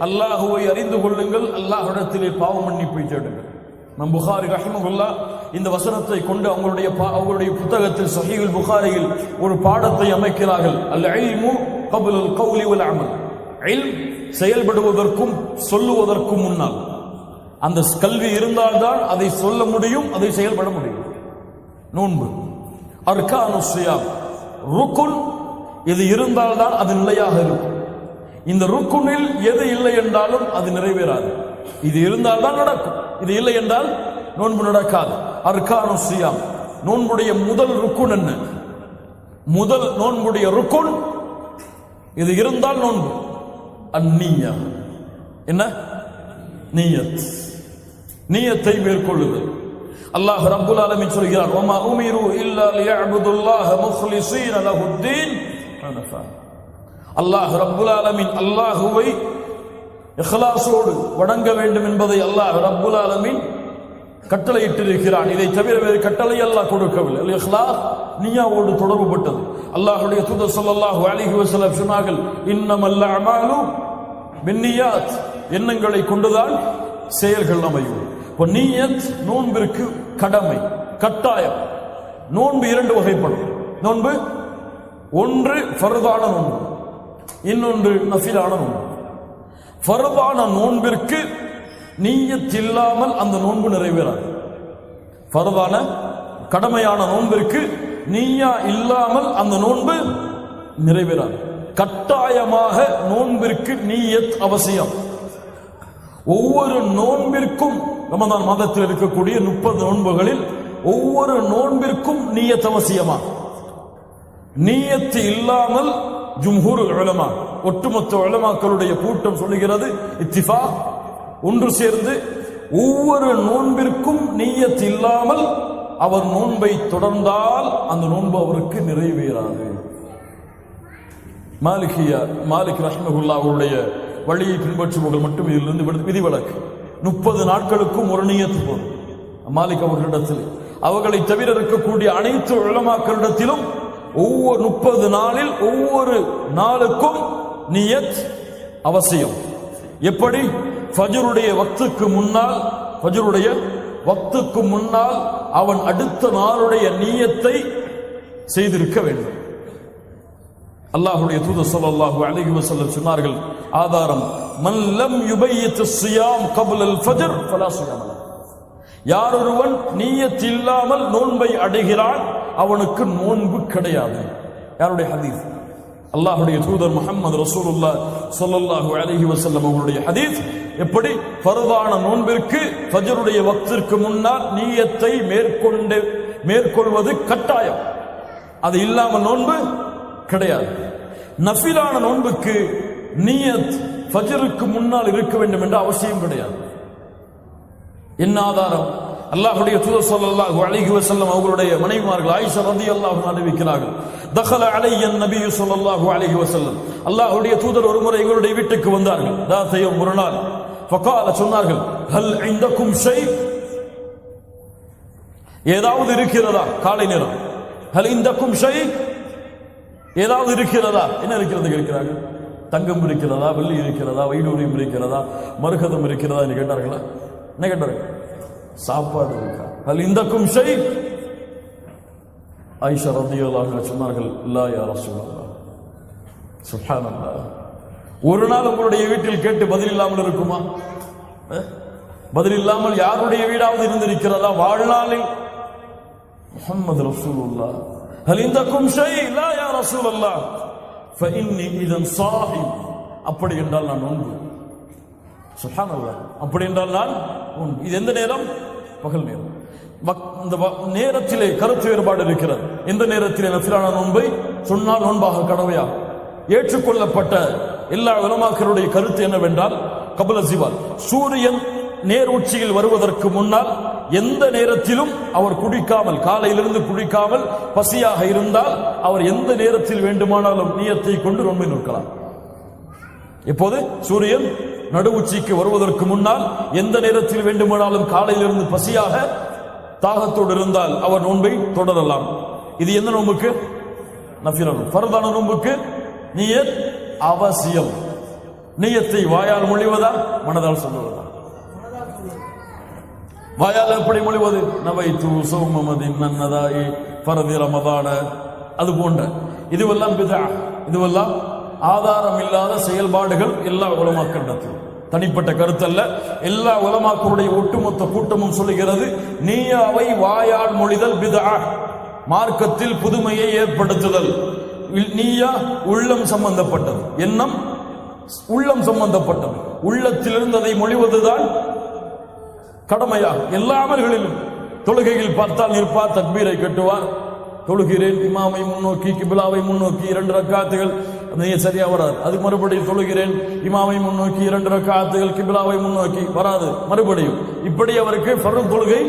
அல்லாஹுவை அறிந்து கொள்ளுங்கள், அல்லாஹ்விடத்திலே பாவ மன்னிப்பை தேடுங்கள். நம் புகாரி ரஹிமஹுல்லாஹ் இந்த வசனத்தை கொண்டு அவங்களுடைய புத்தகத்தில் ஸஹீஹுல் புகாரியில் ஒரு பாடத்தை அமைக்கிறார்கள். அல் இல்மு கப்லல் கௌலி வல் அமல். இல்ம் செயல்படுவதற்கும் சொல்லுவதற்கும் முன்னால் அந்த கல்வி இருந்தால்தான் அதை சொல்ல முடியும், அதை செயல்பட முடியும். நோன்பு அர்கானு ஸியாம், ருக்குன், இது இருந்தால்தான் அது நிலையாக இருக்கும். இந்த ருக்குனில் எது இல்லை என்றாலும் அது நிறைவேறாது. இது இருந்தால்தான் நடக்கும், இது இல்லை என்றால் நோன்பு நடக்காது. அர்கானு ஸியாம், நோன்புடைய முதல் ருக்குன் என்ன? முதல் நோன்புடைய ருக்குன் இது இருந்தால் நோன்பு. அந்நியா, என்ன? நியத், நியத்தை மேற்கொள்ளுதல். அல்லாஹ் ரப்புல் ஆலமீன் சொல்கிறார், வமா உமிரு இல்லா லியஅபுதுல்லாஹ முக்லிஸீன லஹுத்தீன் ஹனஃபா. அல்லாஹ் ரப்புல் ஆலமீன் அல்லாஹுவை இஹ்லாஸோடு வணங்க வேண்டும் என்பதை அல்லாஹ் ரப்புல் ஆலமீன் கட்டளையிட்டிருக்கிறான். இதை தவிர வேறு கட்டளை அல்லாஹ் கொடுக்கவில்லை. அல் இஹ்லாஸ் நியாவோடு தொடர்புபட்டது. அல்லாஹ்வுடைய தூதர் ஸல்லல்லாஹு அலைஹி வஸல்லம் சொன்னார்கள், இன்னமல் அமாலு பின்னியாத், எண்ணங்களை கொண்டுதான் செயல்கள் அமையும். நியத் நோன்பிற்கு கடமை, கட்டாயம். நோன்பு இரண்டு வகைப்படும். நோன்பு ஒன்று ஃபர்தான நோன்பு, இன்னொன்று நஃபிலான நோன்பு. ஃபர்தான நோன்பிற்கு நியத் இல்லாமல் அந்த நோன்பு நிறைவேறாது. ஃபர்தான கடமையான நோன்பிற்கு நிய்யா இல்லாமல் அந்த நோன்பு நிறைவேறாது. கட்டாயமாக நோன்பிற்கு நியத் அவசியம். ஒவ்வொரு நோன்பிற்கும் ரமதான் மாதத்தில் இருக்கக்கூடிய 30 நோன்புகளில் ஒவ்வொரு நோன்பிற்கும் நியத் அவசியமா. நியத் இல்லாமல் ஜும்ஹூர் உலமா, ஒட்டுமொத்த உலமாக்களுடைய கூட்டம் சொல்லுகிறது, இத்திஃபா, ஒன்று சேர்ந்து ஒவ்வொரு நோன்பிற்கும் நியத் இல்லாமல் அவர் நோன்பை தொடர்ந்தால் அந்த நோன்பு அவருக்கு நிறைவேறாது. மாலிக் ரஹ்மஹுல்லாஹ் அவருடைய வழியை பின்பற்றுபவர்கள் மட்டும் இதிலிருந்து விதிவிலக்கு. 30 நாட்களுக்கும் ஒரு நியத்து போதும். மாலிக் அவர்களிடத்தில், அவர்களை தவிர இருக்கக்கூடிய அனைத்து உலமாக்களிடத்திலும் ஒவ்வொரு 30 நாளில் ஒவ்வொரு நாளுக்கும் நியத் அவசியம். எப்படி? ஃபஜ்ருடைய வக்துக்கு முன்னால், ஃபஜ்ருடைய வக்துக்கு முன்னால் அவன் அடுத்த நாளுடைய நியத்தை செய்திருக்க வேண்டும். அல்லாஹ்வுடைய தூதர் ஸல்லல்லாஹு அலைஹி வஸல்லம் சொன்னார்கள், ஆதாரம், மன் லம் யுபய்யித் ஸியாம் கப்ல அல் ஃபஜ்ர் ஃபலா ஸியாம் லஹு. யார் ஒருவன் நியத் இல்லாமல் நோன்பை அடைகிறான் அவனுக்கு நோன்பு கிடையாது. யாருடைய ஹதீஸ்? அல்லாஹ்வுடைய தூதர் முஹம்மது ரசூலுல்லாஹ் ஸல்லல்லாஹு அலைஹி வஸல்லம் அவருடைய ஹதீஸ். எப்படி? ஃபர்தான நோன்பிற்கு ஃபஜ்ருடைய வக்திற்கு முன்னால் நியத்தை மேற்கொள்வது கட்டாயம். அது இல்லாமல் நோன்பு கிடையாது. நஃபிலான நோன்புக்கு நியத் ஃபஜ்ருக்கு முன்னால் இருக்க வேண்டும் என்ற அவசியம் கிடையாது. என்ன ஆதாரம்? அல்லாஹ்வுடைய தூதர் ஸல்லல்லாஹு அலைஹி வஸல்லம் அவர்களுடைய மனைவிமார்கள் ஆயிஷா রাদিয়াল্লাহு அன்ஹா அறிவிக்கிறார்கள், தഖல அலைய நபி ஸல்லல்லாஹு அலைஹி வஸல்லம், அல்லாஹ்வுடைய தூதர் ஒருமுறை எங்களுடைய வீட்டுக்கு வந்தார்கள். தாத்தையும் ஒரு நாள் ஃபகால, சொன்னார்கள், ஹல் இந்தக்கும் ஷை, ஏதாவது இருக்கிறதா? காலை நேரம். ஹல் இந்தக்கும் ஷை, ஏதாவது இருக்கிறதா? என்ன இருக்கிறது கேட்கிறார்கள். தங்கம் இருக்கிறதா, வெள்ளி இருக்கிறதா, வைடூரியம் இருக்கிறதா, மருகதம் இருக்கிறதா என்று கேட்டார்களா? என்ன கேட்டார்கள்? சாப்பாடு இருக்கா? ஹல் இந்தக்கும் ஷை? ஆயிஷா রাদিয়াল্লাহு அன்ஹா சொன்னார்கள், லா யா ரசூலல்லாஹ். சுப்ஹானல்லாஹ். ஒரு நாள் உங்களுடைய வீட்டில் கேட்டு பதில் இல்லாமல் இருக்குமா? பதில் இல்லாமல் யாருடைய வீடாவது இருந்திருக்கிறதா வாழ்நாளில்? முஹம்மது ரசூலுல்லாஹ். ஹல் இந்தக்கும் ஷை? லா யா ரசூலல்லாஹ். ஃபஇன்னி இதன் ஸாஹிம். அப்படி என்றால் நான் நோன்பு. சுப்ஹானல்லாஹ். அப்படி என்றால் நான் நோன்பு. இது எந்த நேரம்? பகல் நேரம். இந்த நேரத்திலே கருத்து வேறுபாடு இருக்கிறது. எந்த நேரத்திலே நஃபிலான நோன்பை சொன்னால் நோன்பாக கடமையா? ஏற்றுக்கொள்ளப்பட்ட எல்லா உலமாக்களுடைய கருத்து என்னவென்றால், கபல ஜிவால், சூரியன் நேர் உச்சியில் வருவதற்கு முன்னால் எந்த நேரத்திலும் அவர் குடிக்காமல், காலையிலிருந்து குடிக்காமல் பசியாக இருந்தால் அவர் எந்த நேரத்தில் வேண்டுமானாலும் நியத்தை கொண்டு நோன்பை நோக்கலாம். இப்போது சூரியன் நடு உச்சிக்கு வருவதற்கு முன்னால் எந்த நேரத்தில் வேண்டுமானாலும் காலையிலிருந்து பசியாக தாகத்தோடு இருந்தால் அவர் நோன்பை தொடரலாம். இது எந்த நோன்புக்கு? நஃபிலான. ஃபர்தான நோன்புக்கு நியத் அவசியம். நியத்தை வாயால் மொழிவதா மனதால் சொல்லுவதா? வாயால் எப்படி மொழிவது? நவைத்து சௌமமதின் நன்னதாயி பரதி ரமதான, அது போன்ற இதுவெல்லாம் பிதா, இதுவெல்லாம் ஆதாரம் இல்லாத செயல்பாடுகள். எல்லா உலமாக்கள் தனிப்பட்ட கருத்தல்ல, எல்லா உலமாக்களுடைய ஒட்டுமொத்த கூட்டமும் சொல்லுகிறது, நீயாவை வாயால் மொழிதல் பிதா, மார்க்கத்தில் புதுமையை ஏற்படுத்துதல். நீயா உள்ளம் சம்பந்தப்பட்டது, எண்ணம் உள்ளம் சம்பந்தப்பட்டது. உள்ளத்தில் இருந்ததை மொழிவதுதான் கடமையாக எல்லா அமல்களிலும். தொழுகையில் பார்த்தால் நிற்பார், தக்பீரை கட்டுவார், தொழுகிறேன் இமாமை முன்னோக்கி கிபிலாவை முன்னோக்கி 2 ரக்காத்துகள், சரியா வராது. அது மறுபடியும் தொழுகிறேன் இமாமை முன்னோக்கி 2 ரக்காத்துகள் கிபிலாவை முன்னோக்கி வராது, மறுபடியும் இப்படி அவருக்கு ஃபர்து தொழுகை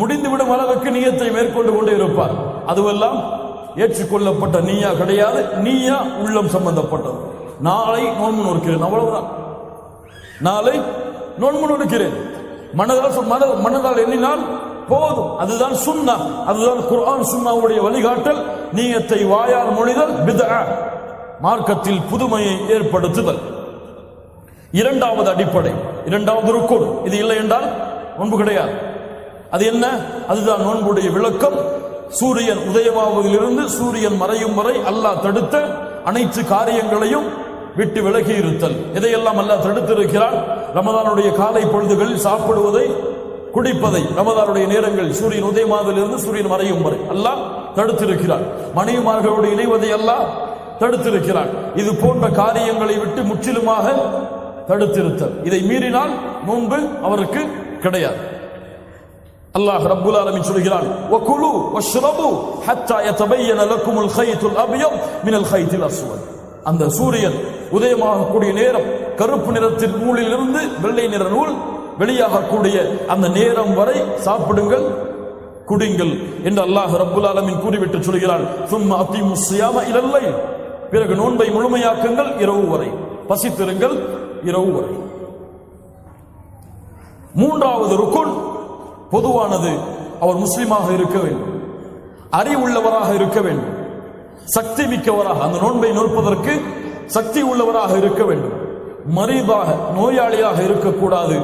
முடிந்துவிடும் அளவுக்கு நியத்தை மேற்கொண்டு கொண்டே இருப்பார். அதுவெல்லாம் ஏற்றுக்கொள்ளப்பட்ட நீயா கிடையாது. நீயா உள்ளம் சம்பந்தப்பட்டது. நாளை நோன்பு நோக்கிறேன், அவ்வளவுதான். நாளை நோன்பு நோக்கிறேன், மனதால் எண்ணினால் போதும். அதுதான் சுன்னா, அதுதான் குர்ஆன் சுன்னாவுடைய வழிகாட்டல். நியத்தை வாயால் மொழிதல் பித்ஆ, மார்க்கத்தில் புதுமையை ஏற்படுத்துதல். இரண்டாவது அடிப்படை, இரண்டாவது ருக்குன். இது இல்லை என்றால் நோன்பு கிடையாது. அது என்ன? அதுதான் நோன்புடைய விளக்கம். சூரியன் உதயமாவதிலிருந்து சூரியன் மறையும் வரை அல்லாஹ் தடுத்த அனைத்து காரியங்களையும் விட்டு விலகி இருத்தல். எதையெல்லாம் அல்லாஹ் தடுத்திருக்கிறான்? ரமதானுடைய காலை பொழுதுகளில் சாப்பிடுவதை, குடிப்பதை, ரமதானுடைய நேரங்கள் சூரியன் உதயமாவதிலிருந்து சூரியன் மறையும் வரை அல்லாஹ் தடுத்திருக்கிறான். மனைவிமார்களோடு இணைவதை அல்லாஹ் தடுத்திருக்கிறான். இது போன்ற காரியங்களை விட்டு முற்றிலுமாக தடுத்திருத்தல். இதை மீறினால் நோன்பு அவருக்கு கிடையாது. அல்லாஹ் ரப்புல் ஆலமீன் சொல்கிறான், வகுலு வஷ்ரபு ஹத்தா யதபையன லக்குமுல் கைத்துல் அப்யத் மினல் கைத்தில் அஸ்வத். அந்த சூரியன் உதயமாகக்கூடிய நேரம், கருப்பு நிறத்தின் நூலிலிருந்து வெள்ளை நிற நூல் வெளியாகக்கூடிய அந்த நேரம் வரை சாப்பிடுங்கள், குடிங்கள் என்று அல்லாஹ் ரப்புல் ஆலமீன் கூறிவிட்டு சொல்கிறான், சும்ம அத்தீமுஸ் ஸியாம இலல் லைல். பிறகு நோன்பை முழுமையாக்குங்கள் இரவு வரை, பசித்திருங்கள் இரவு வரை. மூன்றாவது ருக்குன் பொதுவானது. அவர் முஸ்லிமாக இருக்க வேண்டும், அறிவுள்ளவராக இருக்க வேண்டும், சக்தி மிக்கவராக, அந்த நோன்பை நோற்பதற்கு சக்தி உள்ளவராக இருக்க வேண்டும். மரீதாக, நோயாளியாக இருக்கக்கூடாது.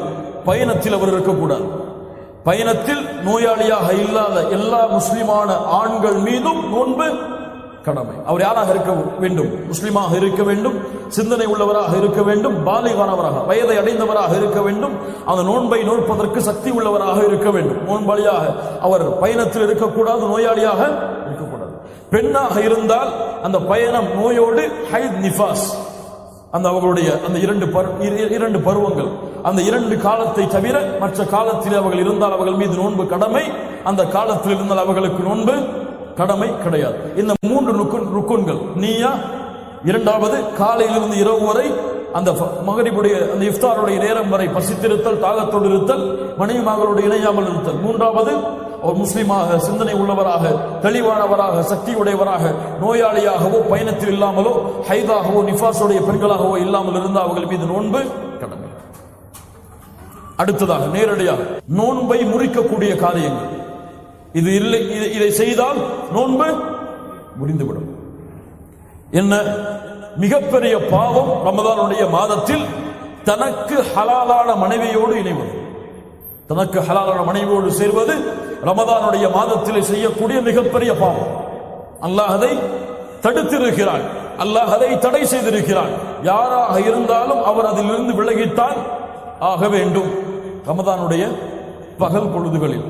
பயணத்தில் அவர் இருக்கக்கூடாது. பயணத்தில் நோயாளியாக இல்லாத எல்லா முஸ்லிமான ஆண்கள் மீதும் நோன்பு கடமை. அவர் யாராக இருக்க வேண்டும்? முஸ்லிமாக இருக்க வேண்டும், சிந்தனை உள்ளவராக இருக்க வேண்டும், பாலிகானவராக, வயதை அடைந்தவராக இருக்க வேண்டும், அந்த நோன்பை நோற்பதற்கு சக்தி உள்ளவராக இருக்க வேண்டும். நோன்பாளியாக அவர் பயணத்தில் இருக்கக்கூடாது, நோயாளியாக இருக்கக்கூடாது. பெண்ணாக இருந்தால் அந்த பயணம் நோயோடு ஹைத் நிஃபாஸ், அந்த அவர்களுடைய அந்த இரண்டு பருவங்கள், அந்த 2 காலத்தை தவிர மற்ற காலத்தில் அவர்கள் இருந்தால் அவர்கள் மீது நோன்பு கடமை. அந்த காலத்தில் இருந்தால் அவர்களுக்கு நோன்பு கடமை கிடையாது. இந்த 3 ருக்குன்கள், நீயா, இரண்டாவது காலையிலிருந்து இரவு வரை, அந்த மகரிபுடைய அந்த இஃப்தாருடைய நேரம் வரை பசித்திருத்தல், தாகத்தோடு இருத்தல், மனைவி மகளுடைய இணையாமல் இருத்தல். மூன்றாவது ஒரு முஸ்லிமாக, சிந்தனை உள்ளவராக, தெளிவானவராக, சக்தி உடையவராக, நோயாளியாகவோ பயணத்தில் இல்லாமலோ ஹைதாகவோ நிஃபாஸுடைய பெண்களாகவோ இல்லாமல் இருந்தால் அவர்கள் மீது நோன்பு கடமை. அடுத்ததாக நேரடியாக நோன்பை முறிக்கக்கூடிய காரியங்கள். இது இல்லை, இதை செய்தால் நோன்பு முறிந்துவிடும். என்ன? மிகப்பெரிய பாவம் ரமதானுடைய மாதத்தில் தனக்கு ஹலாலான மனைவியோடு இணைவது, தனக்கு ஹலாலான மனைவியோடு சேர்வது ரமதானுடைய மாதத்தில் செய்யக்கூடிய மிகப்பெரிய பாவம். அல்லாஹ் அதை தடுத்திருக்கிறான், அல்லாஹ் அதை தடை செய்திருக்கிறான். யாராக இருந்தாலும் அவர் அதிலிருந்து விலகித்தான் ஆக வேண்டும். ரமதானுடைய பகல் பொழுதுகளில்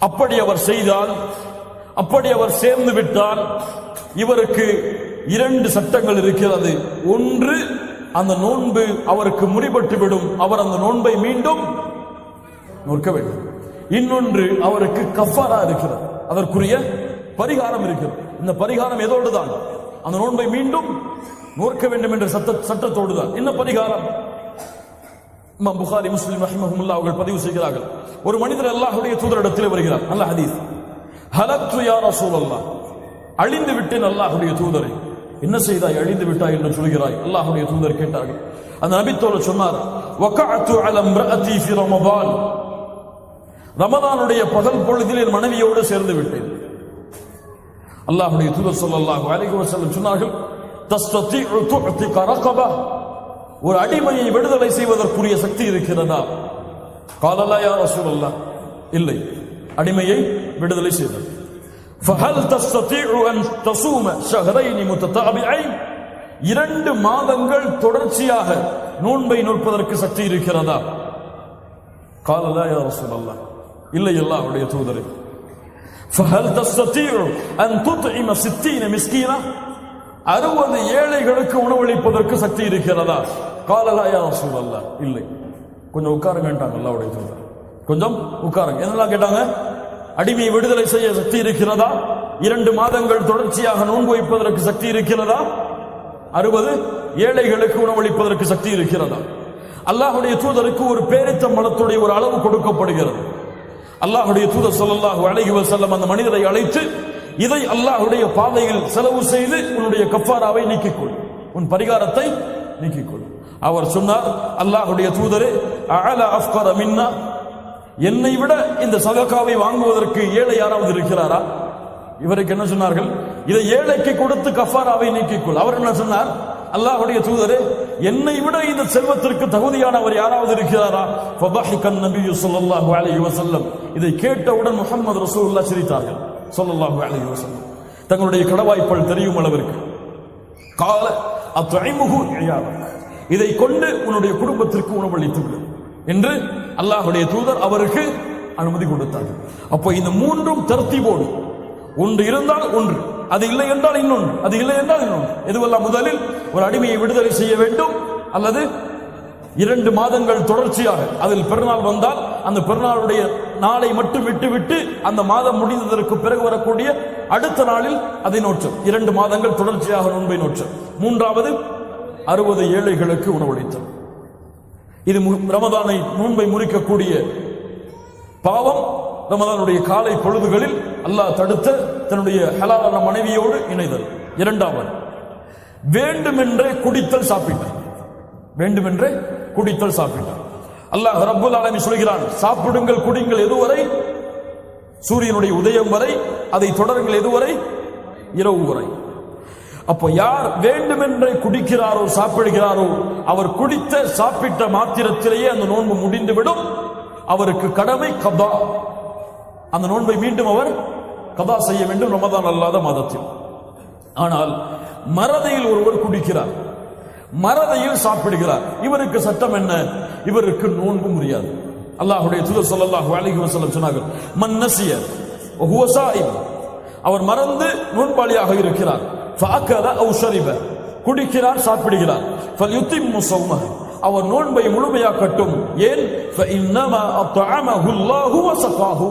அப்படி அவர் செய்தால், அப்படி அவர் சேர்ந்து விட்டால் இவருக்கு 2 சட்டங்கள் இருக்கிறது. ஒன்று, அந்த நோன்பு அவருக்கு முறிபட்டுவிடும், அவர் அந்த நோன்பை மீண்டும் நோக்க வேண்டும். இன்னொன்று, அவருக்கு கஃபாரா இருக்கிறது, அதற்குரிய பரிகாரம் இருக்கிறது. இந்த பரிகாரம் எதோடு தான்? அந்த நோன்பை மீண்டும் நோக்க வேண்டும் என்ற சட்டத்தோடு தான். என்ன பரிகாரம்? இமாம் புகாரி, முஸ்லிம் ரஹிமஹுல்லாஹ் அவர்கள் பதிவு செய்கிறார்கள், ஒரு மனிதர் அல்லாஹ்வுடைய தூதரிடத்தில் வருகிறார். நல்ல ஹதீஸ். ஹலக்து யா ரசூலல்லாஹ், அழிந்து விட்டேன் அல்லாஹ்வுடைய தூதரை. என்ன செய்தாய், அழிந்து விட்டாய் என்று சொல்கிறாய்? அல்லாஹ்வுடைய தூதர் கேட்டார்கள். அந்த நபி தோழர் சொன்னார், வகஅது அலா இம்ரஅதி ஃபி ரமதான், ரமதானுடைய பகல் பொழுதில் என் மனைவியோடு சேர்ந்து விட்டேன். அல்லாஹ்வுடைய தூதர் ஸல்லல்லாஹு அலைஹி வஸல்லம் சொன்னார்கள், தஸ்ததீஉ துஅதிக ரகபா, ஒரு அடிமையை விடுதலை செய்வதற்குரிய சக்தி இருக்கிறதா? قال لا يا رسول الله, இல்லை, அடிமையை விடுதலை செய்தல். فهل تستطيع ان تصوم شهرين متتابعين, 2 மாதங்கள் தொடர்ச்சியாக நோன்பை நோற்பதற்கு சக்தி இருக்கிறதா? قال لا يا رسول الله, இல்லை அல்லாஹ்வுடைய தூதரே. فهل تستطيع ان تطعم 60 مسكينا, 60 ஏழைகளுக்கு உணவளிப்பதற்கு சக்தி இருக்கிறதா? قال لا يا رسول الله, இல்லை. கொஞ்சம் உட்காருங்கன்றாங்க அல்லாஹ்வுடைய தூதர். கொஞ்சம் உட்காருங்க. என்னெல்லாம் கேட்டாங்க? அடிமையை விடுதலை செய்ய சக்தி இருக்கிறதா? 2 மாதங்கள் தொடர்ச்சியாக நோன்பு வைப்பதற்கு சக்தி இருக்கிறதா? 60 ஏழைகளுக்கு உணவளிப்பதற்கு சக்தி இருக்கிறதா? அல்லாஹ்வுடைய தூதருக்கு ஒரு பேரித்தம்பழத்துடைய ஒரு அளவு கொடுக்கப்படுகிறது. அல்லாஹ்வுடைய தூதர் ஸல்லல்லாஹு அலைஹி வஸல்லம் அந்த மனிதரை அழைத்து, இதை அல்லாஹ்வுடைய பாதையில் செலவு செய்து உன்னுடைய கஃபாராவை நீக்கிக்கொள், உன் பரிகாரத்தை நீக்கிக்கொள். அவர் சொன்னார், அல்லாஹ்வுடைய தூதரே, அஅல அஃப்கர மின்னா, என்னை விட இந்த சதகாவை வாங்குவதற்கு ஏழை யாராவது இருக்கிறாரா? இவருக்கு என்ன சொன்னார்கள்? இதை ஏழைக்கு கொடுத்து கஃபாராவை நீக்கிக்கொள். அவர் என்ன சொன்னார்? அல்லாஹ்வுடைய தூதரே, என்னை விட இந்த செல்வத்திற்கு தகுதியானவர் யாராவது இருக்கிறாரா? ஃபதஹிகன் நபியு ஸல்லல்லாஹு அலைஹி வஸல்லம், இதை கேட்டவுடன் முஹம்மது ரசூலுல்லாஹ் சிரித்தார்கள் ஸல்லல்லாஹு அலைஹி வஸல்லம், தங்களுடைய கடவாய்ப்பல் தெரியும் அளவிற்கு. கால அத்இமுஹு இயாபக், இதை கொண்டு உன்னுடைய குடும்பத்திற்கு உணவளித்து விடு என்று அல்லாஹ்வுடைய தூதர் அவருக்கு அனுமதி கொடுத்தார்கள். அப்போ இந்த 3ம் தர்த்தீபோடு, ஒன்று இருந்தால் ஒன்று, அது இல்லை என்றால் இன்னொன்று, அது இல்லை என்றால் இன்னொன்று. எதுவெல்லாம்? முதலில் ஒரு அடிமையை விடுதலை செய்ய வேண்டும், அல்லது 2 மாதங்கள் தொடர்ச்சியாக, அதில் பெருநாள் வந்தால் அந்த பெருநாளுடைய நாளை மட்டும் விட்டுவிட்டு அந்த மாதம் முடிந்ததற்கு பிறகு வரக்கூடிய அடுத்த நாளில் அதை நோற்று, 2 மாதங்கள் தொடர்ச்சியாக நோன்பை நோற்று. 3வது 60 ஏழைகளுக்கு உணவளித்தல். இது ரமதானை நோன்பை முறிக்கக்கூடிய பாவம். ரமதானுடைய காலை பொழுதுகளில் அல்லாஹ் தடுத்த தன்னுடைய ஹலாலான மனைவியோடு இணைதல். 2வது வேண்டுமென்றே குடித்தல் சாப்பிட்டார், வேண்டுமென்றே குடித்தல் சாப்பிட்டார். அல்லாஹ் ரப்புல் ஆலமீன் சொல்கிறான், சாப்பிடுங்கள் குடிங்கள் எதுவரை? சூரியனுடைய உதயம் வரை, அதை தொடருங்கள் எதுவரை? இரவு வரை. அப்போ யார் வேண்டுமென்றே குடிக்கிறாரோ சாப்பிடுகிறாரோ, அவர் குடித்த சாப்பிட்ட மாத்திரத்திலேயே அந்த நோன்பு முடிந்துவிடும். அவருக்கு கடமை கதா, அந்த நோன்பை மீண்டும் அவர் கதா செய்ய வேண்டும் ரமதான் அல்லாத மாதத்தில். ஆனால் மறதியில் ஒருவர் குடிக்கிறார், மறதியில் சாப்பிடுகிறார், இவருக்கு சட்டம் என்ன? இவருக்கு நோன்பு முடியாது. அல்லாஹ்வுடைய தூதர் ஸல்லல்லாஹு அலைஹி வஸல்லம் சொன்னார்கள், மன் நஸிய வ ஹுவ ஸாயிம், அவர் மறந்து நோன்பாளியாக இருக்கிறார், ஃபஅகல அவ் ஷரிப, குடிக்கிறார் சாப்பிடுகிறார், ஃபல்யுத்திம்மு ஸௌமஹு, அவர் நோன்பை முழுமையாக்கட்டும். ஏன்? ஃபஇன்னமா அத்அமஹு அல்லாஹு வ ஸகாஹு,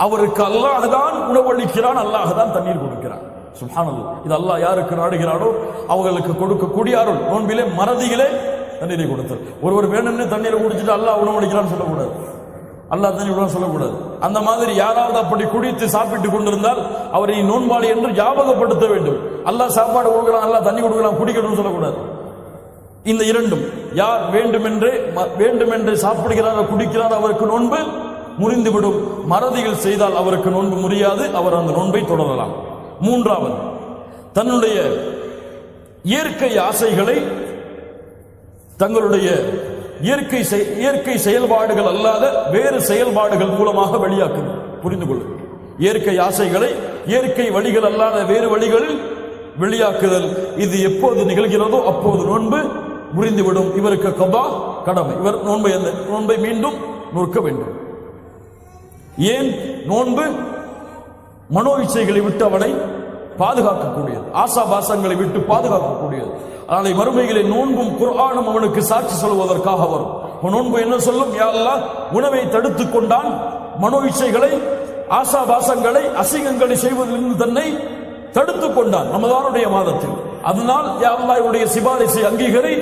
அவருக்கு அல்லாஹ் தான் உணவளிக்கிறான், அல்லாஹ் தான் தண்ணீர் கொடுக்கிறான். சுப்ஹானல்லாஹ். இது அல்லாஹ் யாருக்கு நாடுகிறாரோ அவர்களுக்கு கொடுக்கக்கூடிய அருள். நோன்பிலே மறதியிலே தண்ணீரை கொடுத்தல். ஒருவர் வேணும்னு தண்ணீரை குடிச்சிட்டு அல்லாஹ் உணவளிக்கிறான்னு சொல்லக்கூடாது, அல்லாஹ் தண்ணீர் விட சொல்லக்கூடாது. அந்த மாதிரி யாராவது அப்படி குடித்து சாப்பிட்டு கொண்டிருந்தால் அவரை நோன்பாளி என்று ஞாபகப்படுத்த வேண்டும். அல்லாஹ் சாப்பாடு கொடுக்கலாம், அல்லாஹ் தண்ணி கொடுக்கலாம், குடிக்கணும்னு சொல்லக்கூடாது. இந்த 2ம், யார் வேண்டுமென்றே சாப்பிடுகிறாரோ குடிக்கிறாரோ அவருக்கு நோன்பு முறிந்துவிடும். மறதியில் செய்தால் அவருக்கு நோன்பு முறியாது, அவர் அந்த நோன்பை தொடரலாம். 3வது, தன்னுடைய இயற்கை ஆசைகளை தங்களுடைய இயற்கை செயல்பாடுகள் அல்லாத வேறு செயல்பாடுகள் மூலமாக வெளியாக்குது. புரிந்து கொள்ளும். இயற்கை ஆசைகளை இயற்கை வழிகள் அல்லாத வேறு வழிகளில் வெளியாக்குதல், இது எப்போது நிகழ்கிறதோ அப்போது நோன்பு முறிந்துவிடும். இவருக்கு கதா கடமை, இவர் நோன்பை மீண்டும் நோக்க வேண்டும். ஏன்? நோன்பு மனோ இச்சைகளை விட்டு அவனை பாதுகாக்கக்கூடியது, ஆசாபாசங்களை விட்டு பாதுகாக்கக்கூடியது. நாளை மறுமையிலே நோன்பும் குர்ஆனும் அவனுக்கு சாட்சி சொல்வதற்காக வரும். நோன்பு என்ன சொல்லும்? யா அல்லாஹ், உணவை தடுத்துக் கொண்டான், மனோ இச்சைகளை ஆசாபாசங்களை அசிங்கங்களை செய்வதிலிருந்து தன்னை தடுத்துக் கொண்டான் ரமதானுடைய மாதத்தில். அதனால் யா அல்லாஹ் இவருடைய சிபாரிசை அங்கீகரி,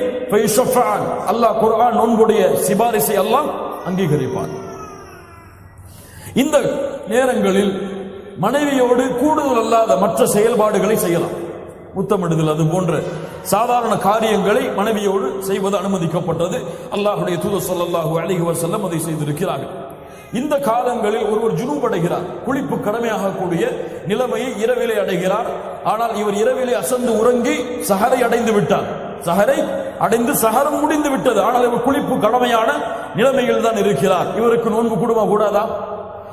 அல்லாஹ் குர்ஆன் நோன்புடைய சிபாரிசை அல்லாஹ் அங்கீகரிப்பான். இந்த நேரங்களில் மனைவியோடு கூடுதல் அல்லாத மற்ற செயல்பாடுகளை செய்யலாம். முத்தமிடுதல், அது போன்ற சாதாரண காரியங்களை மனைவியோடு செய்வது அனுமதிக்கப்பட்டது. அல்லாஹ்வுடைய தூதர் ஸல்லல்லாஹு அலைஹி வஸல்லம் அதை செய்திருக்கிறார்கள். இந்த காலங்களில் ஒருவர் ஜுனூப் அடைகிறார், குளிப்பு கடமையாகக்கூடிய நிலைமையை இரவிலே அடைகிறார். ஆனால் இவர் இரவிலே அசந்து உறங்கி சஹரை அடைந்து விட்டார். சஹரை அடைந்து சஹரம் முடிந்து விட்டது. ஆனால் இவர் குளிப்பு கடமையான நிலைமையில் தான் இருக்கிறார். இவருக்கு நோன்பு கூடுமா கூடாதா?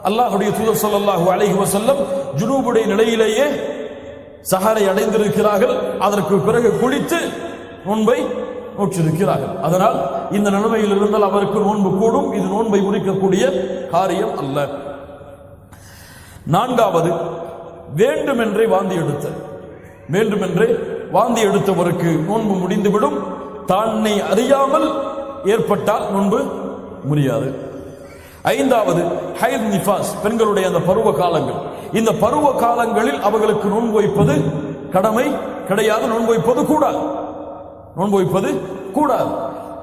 அல்லாஹ்வுடைய தூதர் ஸல்லல்லாஹு அலைஹி வஸல்லம் ஜுனூபுடைய நிலையிலேயே சஹரை அடைந்திருக்கிறார்கள். அதற்கு பிறகு குளித்து நோன்பை நோற்றிருக்கிறார்கள். அதனால் இந்த நிலைமையில் இருந்தால் அவருக்கு நோன்பு கூடும். இது நோன்பை முறிக்கக்கூடிய காரியம் அல்ல. நான்காவது, வேண்டுமென்றே வாந்தி எடுத்தல். வேண்டுமென்றே வாந்தி எடுத்தவருக்கு நோன்பு முடிந்துவிடும். தன்னை அறியாமல் ஏற்பட்டால் நோன்பு முடியாது. ஐந்தாவது, ஹைத் நிஃபாஸ், பெண்களுடைய அந்த பருவ காலங்கள். இந்த பருவ காலங்களில் அவர்களுக்கு நோன்பு வைப்பது கடமை கிடையாது. நோன்பு வைப்பது கூடாது. நோன்பு வைப்பது கூடாது.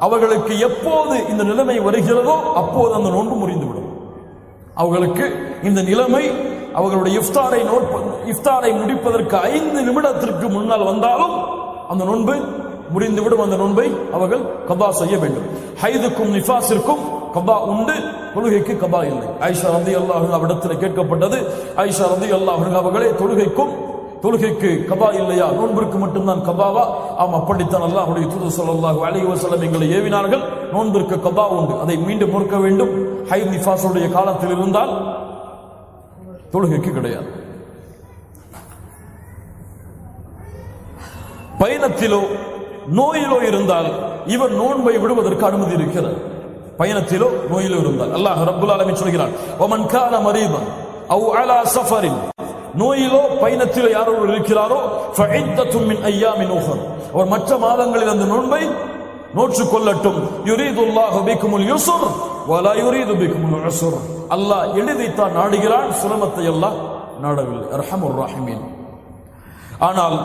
அவர்களுக்கு எப்போது இந்த நிலைமை வருகிறதோ அப்போது அந்த நோன்பு முறிந்துவிடும். அவர்களுக்கு இந்த நிலைமை அவர்களுடைய இஃப்தாரை முடிப்பதற்கு 5 நிமிடத்திற்கு முன்னால் வந்தாலும் அந்த நோன்பு முடிந்துவிடும். அந்த நோன்பை அவர்கள் கபா செய்ய வேண்டும். ஹைதுக்கும் நிஃபாஸிற்கும் கபா உண்டு, தொழுகைக்கு கபா இல்லை. ஆயிஷா ரலியல்லாஹு அன்ஹா அவரிடத்தில் கேட்கப்பட்டது, ஆயிஷா ரலியல்லாஹு அன்ஹா அவர்களே, தொழுகைக்கு கபா இல்லையா, நோன்பிற்கு மட்டும்தான் கபாவா? ஆம், அப்படித்தான் அல்லாஹ்வுடைய தூதர் ஸல்லல்லாஹு அலைஹி வஸல்லம் எங்களை ஏவினார்கள். நோன்பிற்கு கபா உண்டு, அதை மீண்டும் பொறுக்க வேண்டும். ஹைத் நிஃபாஸுடைய காலத்தில் இருந்தால் தொழுகைக்கு கிடையாது. பயணத்திலோ நோயிலோ இருந்தால் இவர் நோன்பை விடுவதற்கு அனுமதி இருக்கிறது. பயணத்திலோ நோயிலோ இருந்தால் அல்லாஹ் ரப்புல் ஆலமீன் சொல்கிறான், வமன் கான மரீதன் அவ் அலா ஸஃபரின், நோயிலோ பயணத்திலோ யாரோ இருக்கிறாரோ ஃபஇத்தத்தும் மின் அய்யாமின் உஹர், அவர் மற்ற மாதங்களில் அந்த நோன்பை நோற்றுக் கொள்ளட்டும். யுரீதுல்லாஹு பிக்குமுல் யுஸ்ர் வலா யுரீது பிக்குமுல் உஸ்ர், அல்லாஹ் எளிதைத்தான் நாடுகிறான், சிரமத்தை அல்லாஹ் நாடவில்லை. அர்ஹமுர் ராஹிமீன். ஆனால்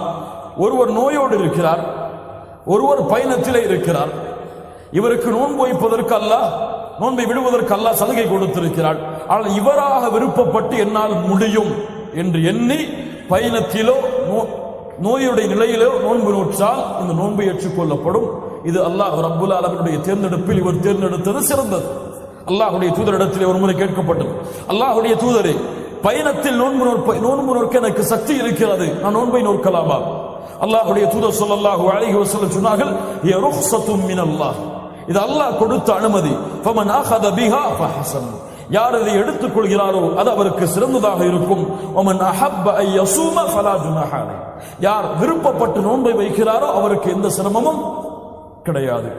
ஒருவர் நோயோடு இருக்கிறார், ஒருவர் பயணத்திலே இருக்கிறார். இவருக்கு நோன்பு வைப்பதற்கு அல்லாஹ், நோன்பை விடுவதற்கு அல்லாஹ் சலுகை கொடுத்திருக்கிறார். ஆனால் இவராக விருப்பப்பட்டு என்னால் முடியும் என்று எண்ணி பயணத்திலோ நோயுடைய நிலையிலோ நோன்பு நோற்றால் இந்த நோன்பை ஏற்றுக்கொள்ளப்படும். இது அல்லாஹ் ரப்புல் ஆலமீனுடைய தேர்ந்தெடுப்பில் இவர் தேர்ந்தெடுத்தது சிறந்தது. அல்லாஹ்வுடைய தூதரிடத்தில் ஒரு முறை கேட்கப்பட்டது, அல்லாஹ்வுடைய தூதரே, பயணத்தில் நோன்பு நோக்க எனக்கு சக்தி இருக்கிறது, நான் நோன்பை நோக்கலாமா? அல்லாஹ்வுடைய தூதர் ஸல்லல்லாஹு அலைஹி வஸல்லம் சொன்னார்கள், யா ருஹ்ஸத்தும் மினல்லாஹ், இது அல்லாஹ் கொடுத்த அனுமதி. ஃபமன் அஹத பிஹா ஃபஹஸன், யார் இதை எடுத்துக் கொள்கிறாரோ அது அவருக்கு சிறந்ததாக இருக்கும். வமன் அஹப்ப அன் யஸூம ஃபலா ஜுனாஹ அலைஹி, யார் விருப்பப்பட்டு நோன்பை வைக்கிறாரோ அவருக்கு எந்த சிரமமும் கிடையாது,